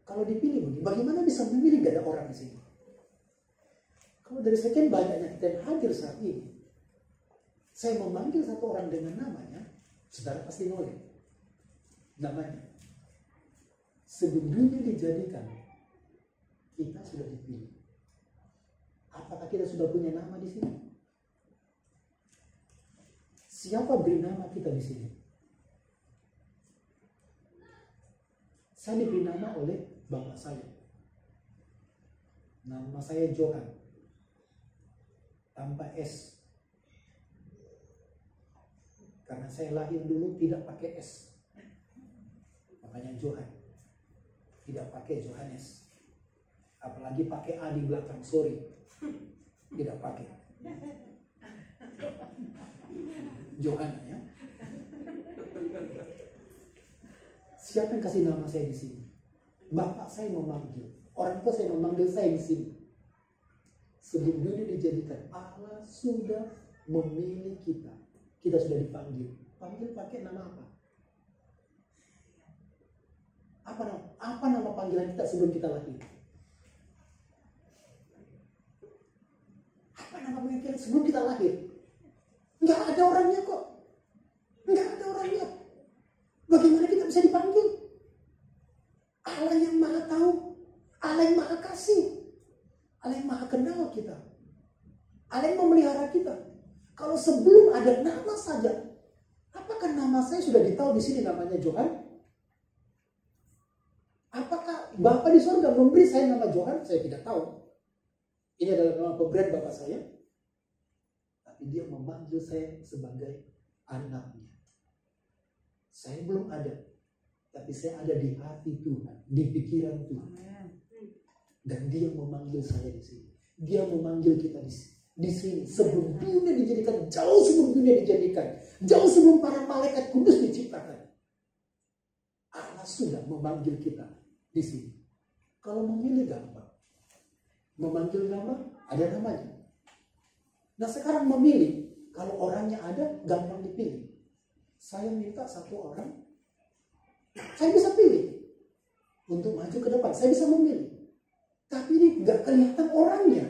Kalau dipilih begini, bagaimana bisa memilih nggak ada orang di sini? Kalau dari sekian banyaknya kita yang hadir saat ini, saya memanggil satu orang dengan namanya, saudara pasti noleh. Namanya. Sebelum dunia dijadikan, kita sudah dipilih. Apakah kita sudah punya nama di sini? Siapa beri nama kita di sini? Saya diberi nama oleh bapak saya. Nama saya Johan. Tanpa S. Karena saya lahir dulu tidak pakai S. Makanya Johan. Tidak pakai Johannes. Apalagi pakai A di belakang, sorry. Tidak pakai. Johan ya. Siapa yang kasih nama saya di sini? Bapak saya memanggil. Orang tua saya memanggil saya di sini. Sebelum dunia dijadikan, Allah sudah memilih kita. Kita sudah dipanggil. Panggil pakai nama apa? Apa nama panggilan kita sebelum kita lahir? Apa nama panggilan sebelum kita lahir? Nggak ada orangnya kok. Nggak ada orangnya. Bagaimana kita bisa dipanggil? Allah yang maha tahu. Allah yang maha kasih. Allah yang maha kenal kita. Allah yang memelihara kita. Kalau sebelum ada nama saja, apakah nama saya sudah ditahu di sini namanya Johan? Apakah Bapak di surga memberi saya nama Johan? Saya tidak tahu. Ini adalah nama pemberian Bapak saya. Tapi dia memanggil saya sebagai anaknya. Saya belum ada. Tapi saya ada di hati Tuhan. Di pikiran Tuhan. Dan dia memanggil saya di sini. Dia memanggil kita di sini. Sebelum dunia dijadikan. Jauh sebelum dunia dijadikan. Jauh sebelum para malaikat kudus diciptakan. Allah sudah memanggil kita di sini. Kalau memilih gampang. Memanggil nama, ada namanya. Nah sekarang memilih. Kalau orangnya ada, gampang dipilih. Saya minta satu orang. Saya bisa pilih. Untuk maju ke depan. Saya bisa memilih. Tapi ini gak kelihatan orangnya.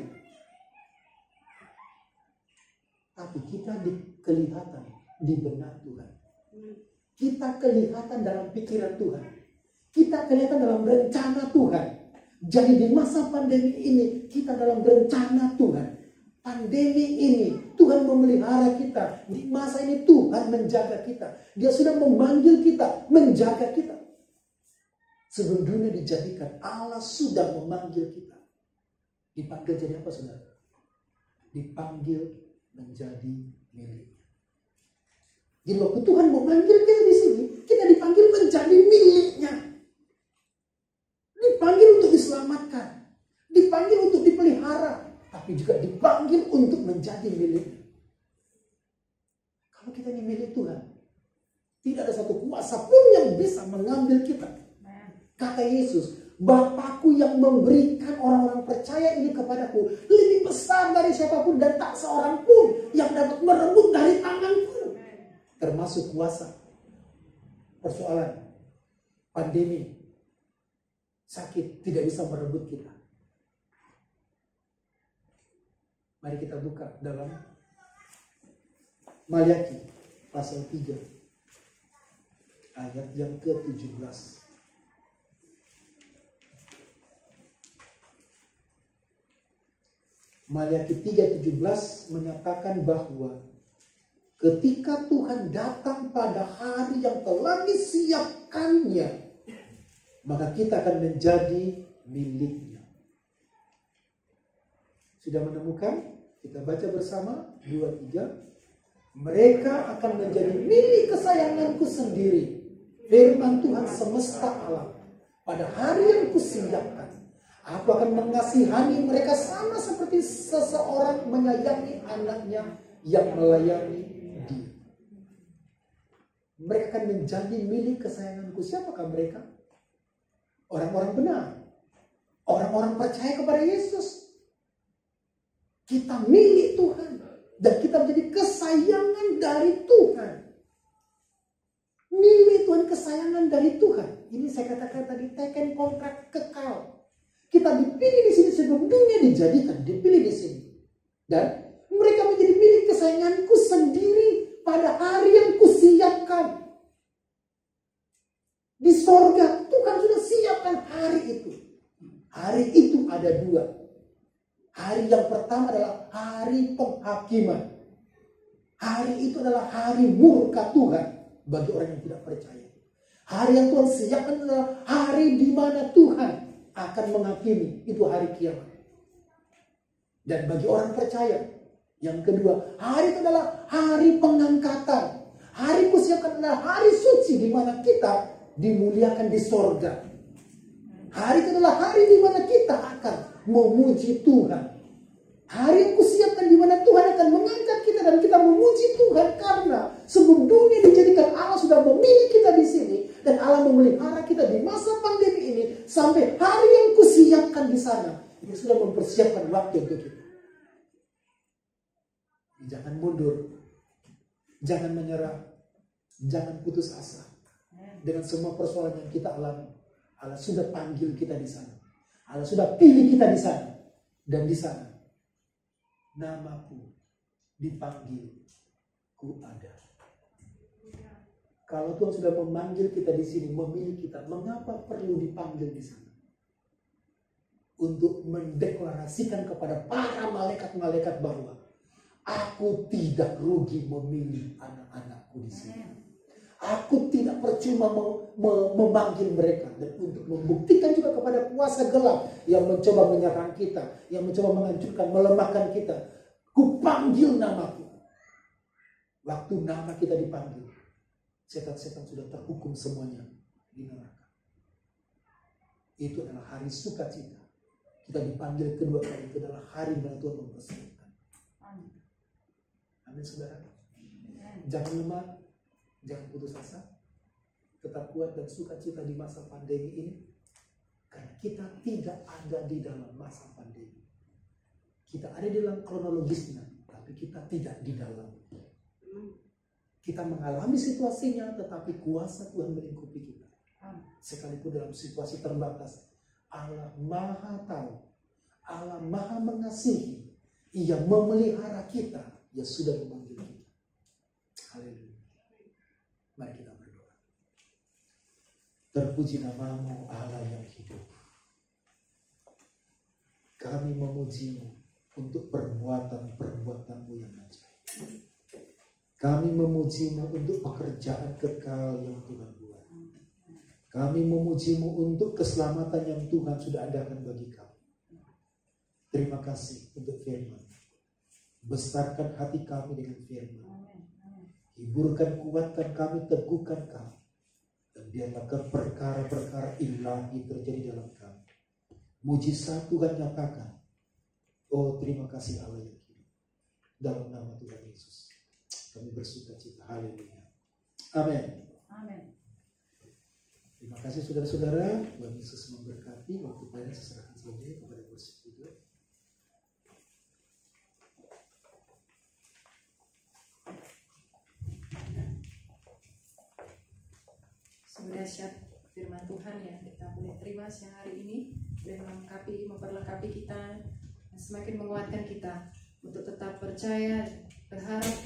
Tapi kita kelihatan di benak Tuhan. Kita kelihatan dalam pikiran Tuhan. Kita kelihatan dalam rencana Tuhan. Jadi di masa pandemi ini kita dalam rencana Tuhan. Pandemi ini Tuhan memelihara kita. Di masa ini Tuhan menjaga kita. Dia sudah memanggil kita, menjaga kita. Sebelum dunia dijadikan, Allah sudah memanggil kita. Dipanggil jadi apa saudara? Dipanggil menjadi miliknya. Jadi waktu Tuhan memanggil kita di sini, kita dipanggil menjadi miliknya. Dipanggil untuk diselamatkan. Dipanggil untuk dipelihara. Tapi juga dipanggil untuk menjadi miliknya. Kalau kita ini milik Tuhan, tidak ada satu kuasa pun yang bisa mengambil kita. Kata Yesus, Bapakku yang memberikan orang-orang percaya ini kepadaku lebih besar dari siapapun, dan tak seorang pun yang dapat merebut dari tanganku. Termasuk kuasa. Persoalan pandemi, sakit tidak bisa merebut kita. Mari kita buka dalam Maliaki pasal 3 ayat yang ke-17. Maliaki 3:17 menyatakan bahwa ketika Tuhan datang pada hari yang telah disiapkannya, maka kita akan menjadi miliknya. Sudah menemukan? Kita baca bersama 2-3. Mereka akan menjadi milik kesayanganku sendiri, firman Tuhan semesta alam. Pada hari yang kusiapkan, aku akan mengasihani mereka sama seperti seseorang menyayangi anaknya yang melayani dia. Mereka akan menjadi milik kesayanganku. Siapakah mereka? Orang-orang benar, orang-orang percaya kepada Yesus. Kita milik Tuhan, dan kita menjadi kesayangan dari Tuhan. Milik Tuhan, kesayangan dari Tuhan. Ini saya katakan tadi, teken kontrak kekal. Kita dipilih di sini sebelum dunia dijadikan, dipilih di sini. Dan mereka menjadi milik kesayanganku sendiri pada hari yang kusiapkan. Di sorga Tuhan sudah siapkan hari itu. Hari itu ada dua. Hari yang pertama adalah hari penghakiman. Hari itu adalah hari murka Tuhan bagi orang yang tidak percaya. Hari yang Tuhan siapkan adalah hari di mana Tuhan akan menghakimi. Itu hari kiamat. Dan bagi orang percaya, yang kedua, hari itu adalah hari pengangkatan. Hari kusiapkan adalah hari suci di mana kita dimuliakan di sorga. Hari itu adalah hari di mana kita akan memuji Tuhan. Hari yang kusiapkan di mana Tuhan akan mengangkat kita dan kita memuji Tuhan, karena sebelum dunia dijadikan Allah sudah memilih kita di sini, dan Allah memelihara kita di masa pandemi ini sampai hari yang kusiapkan di sana. Dia sudah mempersiapkan waktu untuk kita. Jangan mundur, jangan menyerah, jangan putus asa dengan semua persoalan yang kita alami. Allah sudah panggil kita di sana. Allah sudah pilih kita di sana. Dan di sana namaku dipanggil, ku ada. Kalau Tuhan sudah memanggil kita di sini, memilih kita, mengapa perlu dipanggil di sana? Untuk mendeklarasikan kepada para malaikat-malaikat bahwa aku tidak rugi memilih anak-anakku di sini. Aku tidak percuma memanggil mereka, dan untuk membuktikan juga kepada kuasa gelap yang mencoba menyerang kita, yang mencoba menghancurkan, melemahkan kita. Kupanggil namaku. Waktu nama kita dipanggil, setan-setan sudah terhukum semuanya di neraka. Itu adalah hari sukacita. Kita dipanggil kedua kali, itu adalah hari mana Tuhan mempersiapkan. Amin, saudara. Jangan lemah, jangan putus asa, tetap kuat dan sukacita di masa pandemi ini, karena kita tidak ada di dalam masa pandemi. Kita ada di dalam kronologisnya, tapi kita tidak di dalam. Kita mengalami situasinya, tetapi kuasa Tuhan melingkupi kita. Sekalipun dalam situasi terbatas, Allah Maha tahu, Allah Maha mengasihi, Ia memelihara kita, Ia sudah memanggil kita. Haleluya. Mari kita berdoa. Terpuji namamu Allah yang hidup. Kami memujimu untuk perbuatan-perbuatanmu yang ajaib. Kami memujimu untuk pekerjaan kekal yang Tuhan buat. Kami memujimu untuk keselamatan yang Tuhan sudah adakan bagi kami. Terima kasih untuk firman. Besarkan hati kami dengan firman. Hiburkan, kuatkan kami, teguhkan kami. Dan biarlah perkara-perkara ilahi terjadi dalam kami. Mujizat Tuhan nyatakan. Oh, terima kasih Allah yang hidup. Dalam nama Tuhan Yesus kami bersuka cita. Haleluya. Amin. Amin. Terima kasih saudara-saudara. Tuhan Yesus memberkati. Waktu kita saya serahkan saja kepada worship juga. Sungguh dahsyat firman Tuhan yang kita boleh terima siang hari ini, boleh memperlengkapi kita dan semakin menguatkan kita untuk tetap percaya, berharap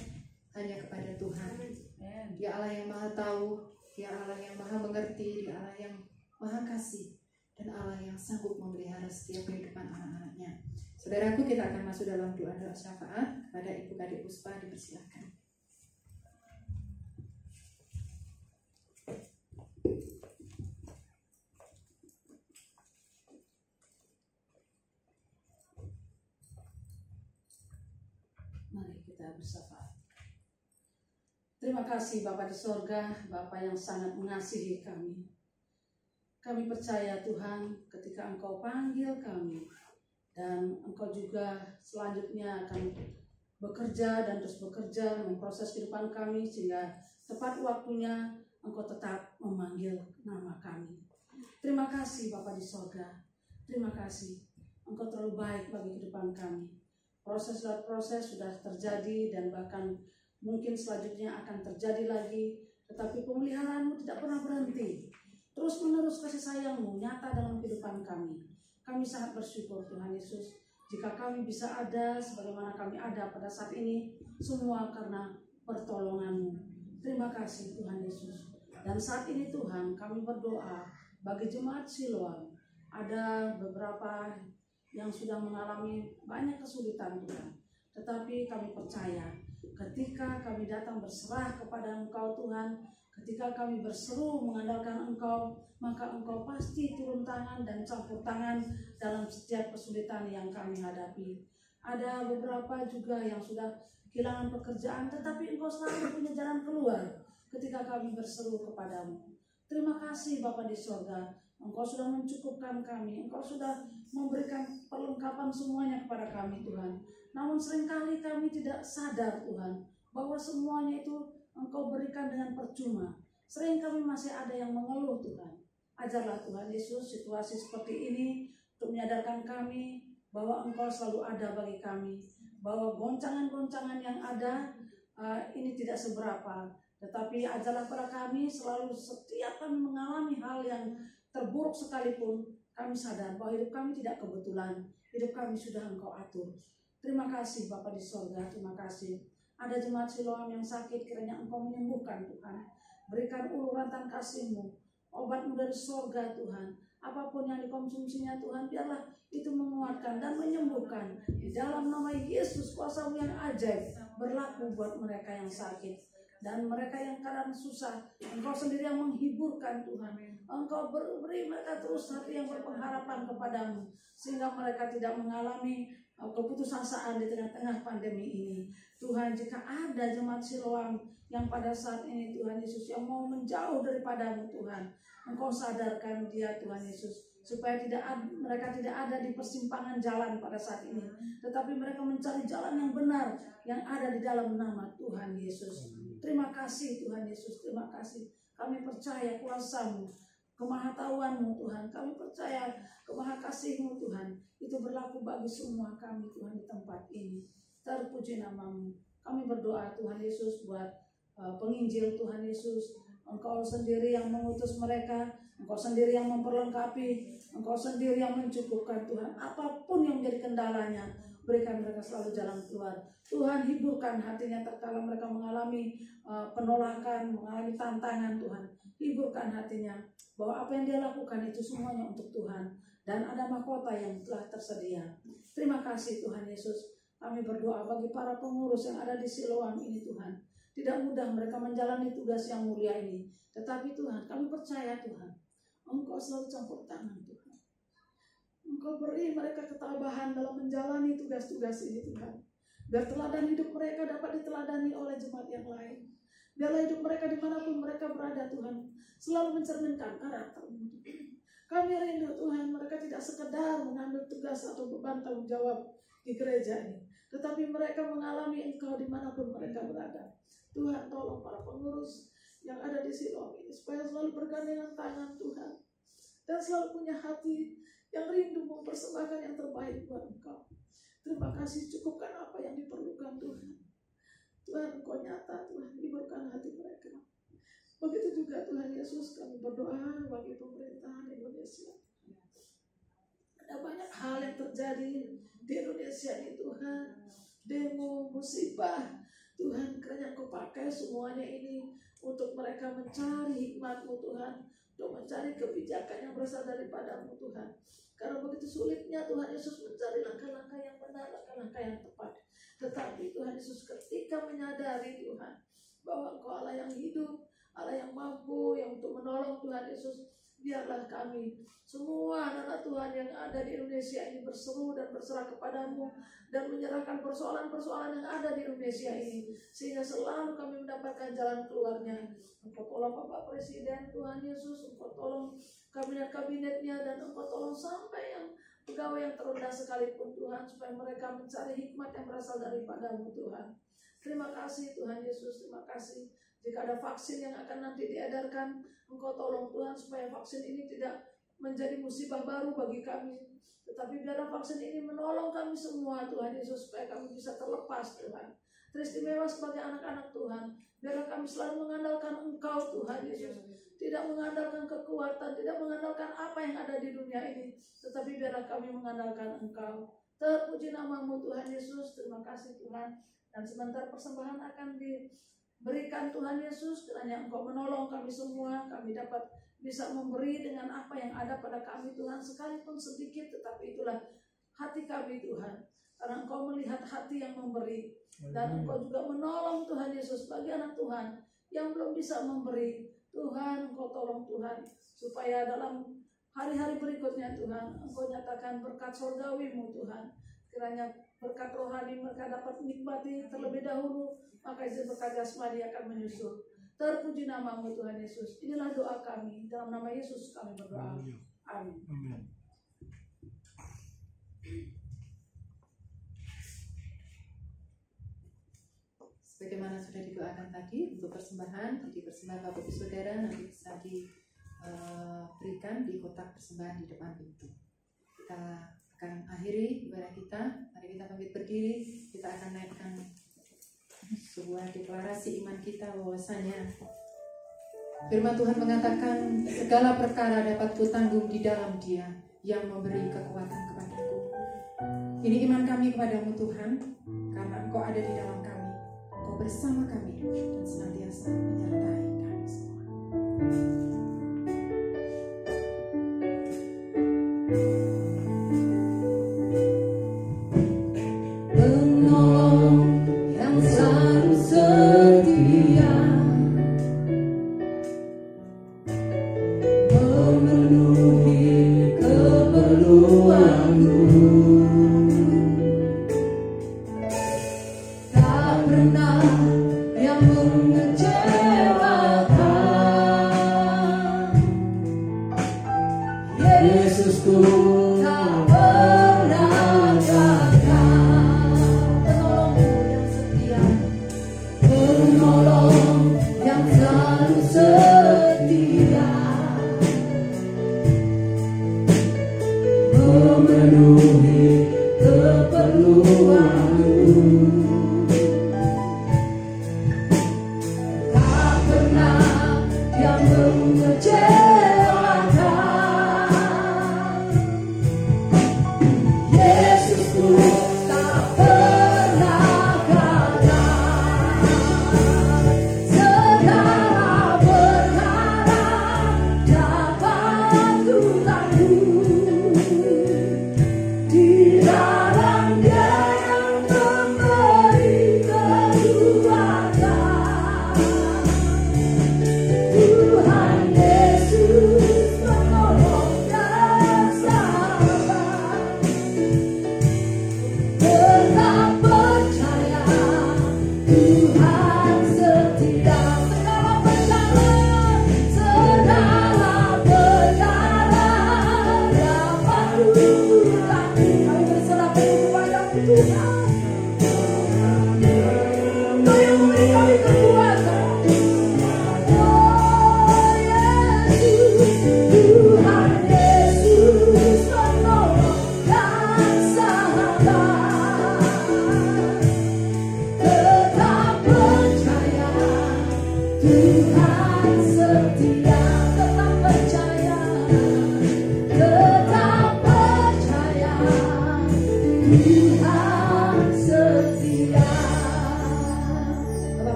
hanya kepada Tuhan. Dia Allah yang maha tahu, Dia Allah yang maha mengerti, Dia Allah yang maha kasih, dan Allah yang sanggup memelihara setiap kehidupan anak-anaknya. Saudaraku, kita akan masuk dalam doa syafaat. Kepada Ibu Kadek Puspa dipersilakan. Mari kita bersyafaat. Terima kasih Bapa di sorga, Bapa yang sangat mengasihi kami. Kami percaya Tuhan ketika Engkau panggil kami, dan Engkau juga selanjutnya akan bekerja dan terus bekerja memproses kehidupan kami, sehingga tepat waktunya Engkau tetap memanggil nama kami. Terima kasih Bapa di sorga, terima kasih Engkau terlalu baik bagi kehidupan kami. Proses sudah terjadi dan bahkan mungkin selanjutnya akan terjadi lagi, tetapi pemeliharaanmu tidak pernah berhenti. Terus menerus kasih sayangmu nyata dalam kehidupan kami. Kami sangat bersyukur Tuhan Yesus, jika kami bisa ada sebagaimana kami ada pada saat ini, semua karena pertolonganmu. Terima kasih Tuhan Yesus. Dan saat ini Tuhan, kami berdoa bagi jemaat Siloam. Ada beberapa yang sudah mengalami banyak kesulitan Tuhan, tetapi kami percaya ketika kami datang berserah kepada Engkau Tuhan, ketika kami berseru mengandalkan Engkau, maka Engkau pasti turun tangan dan campur tangan dalam setiap kesulitan yang kami hadapi. Ada beberapa juga yang sudah kehilangan pekerjaan, tetapi Engkau selalu punya jalan keluar ketika kami berseru kepadamu. Terima kasih Bapa di sorga, Engkau sudah mencukupkan kami, Engkau sudah memberikan perlengkapan semuanya kepada kami Tuhan. Namun seringkali kami tidak sadar Tuhan, bahwa semuanya itu Engkau berikan dengan percuma. Sering kami masih ada yang mengeluh Tuhan. Ajarlah Tuhan Yesus situasi seperti ini untuk menyadarkan kami bahwa Engkau selalu ada bagi kami, bahwa goncangan-goncangan yang ada ini tidak seberapa, tetapi ajarlah pada kami selalu setiap kami mengalami hal yang terburuk sekalipun, kami sadar bahwa hidup kami tidak kebetulan, hidup kami sudah Engkau atur. Terima kasih Bapa di sorga, terima kasih. Ada jemaat Siloam yang sakit, kiranya Engkau menyembuhkan Tuhan. Berikan uluran kasih-Mu, obat-Mu dari sorga Tuhan. Apapun yang dikonsumsinya Tuhan, biarlah itu menguatkan dan menyembuhkan. Di dalam nama Yesus, kuasa-Mu yang ajaib berlaku buat mereka yang sakit. Dan mereka yang kadang susah, Engkau sendiri yang menghiburkan Tuhan. Engkau beri mereka terus hati yang berpengharapan kepadamu, sehingga mereka tidak mengalami keputusasaan di tengah-tengah pandemi ini. Tuhan, jika ada jemaat Siloam yang pada saat ini Tuhan Yesus yang mau menjauh daripadamu Tuhan, Engkau sadarkan dia Tuhan Yesus, supaya mereka tidak ada di persimpangan jalan pada saat ini, tetapi mereka mencari jalan yang benar yang ada di dalam nama Tuhan Yesus. Terima kasih Tuhan Yesus, terima kasih. Kami percaya kuasa-Mu, kemahatauan-Mu Tuhan. Kami percaya kemahakasih-Mu Tuhan. Itu berlaku bagi semua kami Tuhan di tempat ini. Terpuji nama-Mu. Kami berdoa Tuhan Yesus buat penginjil Tuhan Yesus. Engkau sendiri yang mengutus mereka, Engkau sendiri yang memperlengkapi, Engkau sendiri yang mencukupkan Tuhan. Apapun yang menjadi kendalanya, berikan mereka selalu jalan keluar. Tuhan, hiburkan hatinya tatkala mereka mengalami penolakan, mengalami tantangan Tuhan. Hiburkan hatinya bahwa apa yang dia lakukan itu semuanya untuk Tuhan. Dan ada mahkota yang telah tersedia. Terima kasih Tuhan Yesus. Kami berdoa bagi para pengurus yang ada di Siloam ini Tuhan. Tidak mudah mereka menjalani tugas yang mulia ini. Tetapi Tuhan, kami percaya Tuhan, Engkau selalu campur tangan Tuhan. Engkau beri mereka ketabahan dalam menjalani tugas-tugas ini Tuhan. Biar teladan hidup mereka dapat diteladani oleh jemaat yang lain. Biarlah hidup mereka dimanapun mereka berada Tuhan, selalu mencerminkan karakter-Mu. Kami rindu Tuhan, mereka tidak sekedar mengambil tugas atau beban tanggung jawab di gereja ini, tetapi mereka mengalami Engkau dimanapun mereka berada. Tuhan, tolong para pengurus yang ada di Siloam ini, supaya selalu bergandengan tangan Tuhan, dan selalu punya hati yang rindu mempersembahkan yang terbaik buat Engkau. Terima kasih, cukupkan apa yang diperlukan Tuhan. Tuhan, Engkau nyata, Tuhan, hiburkan hati mereka. Begitu juga Tuhan Yesus, kami berdoa bagi pemerintahan Indonesia. Ada banyak hal yang terjadi di Indonesia ini Tuhan, demo, musibah. Tuhan, kiranya Engkau pakai semuanya ini untuk mereka mencari hikmat-Mu Tuhan, untuk mencari kebijakan yang berasal daripada-Mu Tuhan. Karena begitu sulitnya Tuhan Yesus mencari langkah-langkah yang benar, langkah-langkah yang tepat. Tetapi Tuhan Yesus ketika menyadari Tuhan bahwa Engkau Allah yang hidup, Allah yang mampu, yang untuk menolong Tuhan Yesus, biarlah kami semua anak-anak Tuhan yang ada di Indonesia ini berseru dan berserah kepada-Mu dan menyerahkan persoalan-persoalan yang ada di Indonesia ini, sehingga selalu kami mendapatkan jalan keluarnya. Engkau tolong Bapak Presiden Tuhan Yesus, Engkau tolong kabinet-kabinetnya, dan Engkau tolong sampai yang pegawai yang terendah sekalipun Tuhan, supaya mereka mencari hikmat yang berasal daripada-Mu Tuhan. Terima kasih Tuhan Yesus, terima kasih. Jika ada vaksin yang akan nanti diedarkan, Engkau tolong Tuhan supaya vaksin ini tidak menjadi musibah baru bagi kami, tetapi biarlah vaksin ini menolong kami semua Tuhan Yesus, supaya kami bisa terlepas Tuhan. Teristimewa sebagai anak-anak Tuhan, biarlah kami selalu mengandalkan Engkau Tuhan Yesus, tidak mengandalkan kekuatan, tidak mengandalkan apa yang ada di dunia ini, tetapi biarlah kami mengandalkan Engkau. Terpuji nama-Mu Tuhan Yesus. Terima kasih Tuhan. Dan sebentar persembahan akan diberikan Tuhan Yesus, kiranya Engkau menolong kami semua, kami dapat bisa memberi dengan apa yang ada pada kami Tuhan, sekalipun sedikit, tetapi itulah hati kami Tuhan, karena Engkau melihat hati yang memberi. Dan Engkau juga menolong Tuhan Yesus bagi anak Tuhan yang belum bisa memberi. Tuhan, Engkau tolong Tuhan, supaya dalam hari-hari berikutnya Tuhan, Engkau nyatakan berkat surgawi-Mu Tuhan. Kiranya berkat rohani mereka dapat nikmati terlebih dahulu, maka izin berkat jasmani akan menyusul. Terpuji nama-Mu Tuhan Yesus. Inilah doa kami, dalam nama Yesus kami berdoa. Amin. Amin. Sebagaimana sudah didoakan tadi untuk persembahan, jadi persembahan Bapak Ibu Saudara nanti bisa diberikan di kotak persembahan di depan pintu. Kita akan akhiri ibadah kita. Mari kita bangkit berdiri. Kita akan naikkan sebuah deklarasi iman kita, bahwasanya firman Tuhan mengatakan segala perkara dapat kutanggung di dalam Dia yang memberi kekuatan kepadaku. Ini iman kami kepadamu Tuhan, karena Engkau ada di dalam kami, Engkau bersama kami dan senantiasa menyertai kami semua. Di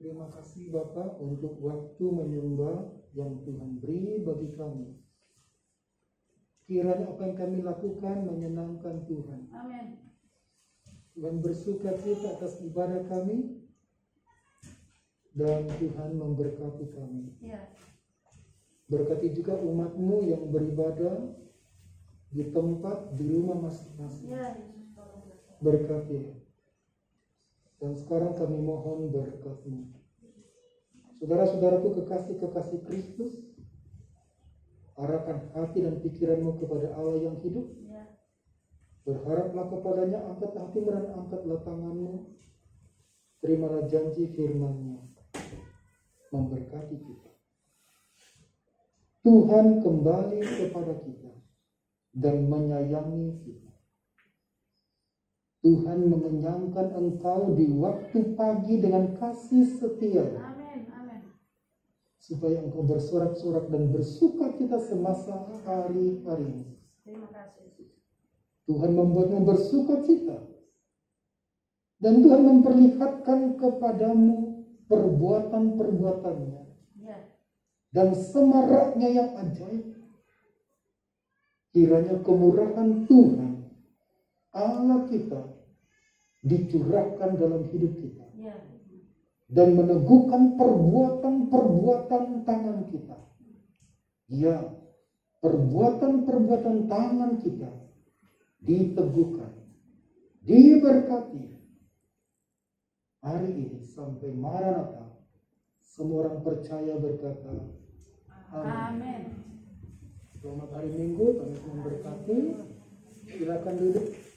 Terima kasih Bapak untuk waktu menyembah yang Tuhan beri bagi kami. Kiranya apa yang kami lakukan menyenangkan Tuhan. Amin. Tuhan bersuka cita atas ibadah kami dan Tuhan memberkati kami. Ya. Berkati juga umat-Mu yang beribadah di tempat, di rumah masing-masing. Ya. Berkati. Dan sekarang kami mohon berkat-Mu. Saudara-saudaraku kekasih-kekasih Kristus, arahkan hati dan pikiranmu kepada Allah yang hidup. Ya. Berharaplah kepadanya, angkat hatimu dan angkatlah tanganmu. Terimalah janji firman-Nya memberkati kita. Tuhan kembali kepada kita dan menyayangi kita. Tuhan mengenyangkan engkau di waktu pagi dengan kasih setia. Amin. Amin. Supaya engkau bersorak-sorak dan bersuka cita semasa hari-harimu. Terima kasih. Tuhan membuatmu bersuka cita. Dan Tuhan memperlihatkan kepadamu perbuatan-perbuatannya. Ya. Dan semaraknya yang ajaib. Kiranya kemurahan Tuhan Allah kita dicurahkan dalam hidup kita. Ya. Dan meneguhkan perbuatan-perbuatan tangan kita. Ya, perbuatan-perbuatan tangan kita diteguhkan, diberkati. Hari ini sampai Maranatha, semua orang percaya berkata, amin. Amin. Selamat hari Minggu, kami memberkati. Silakan duduk.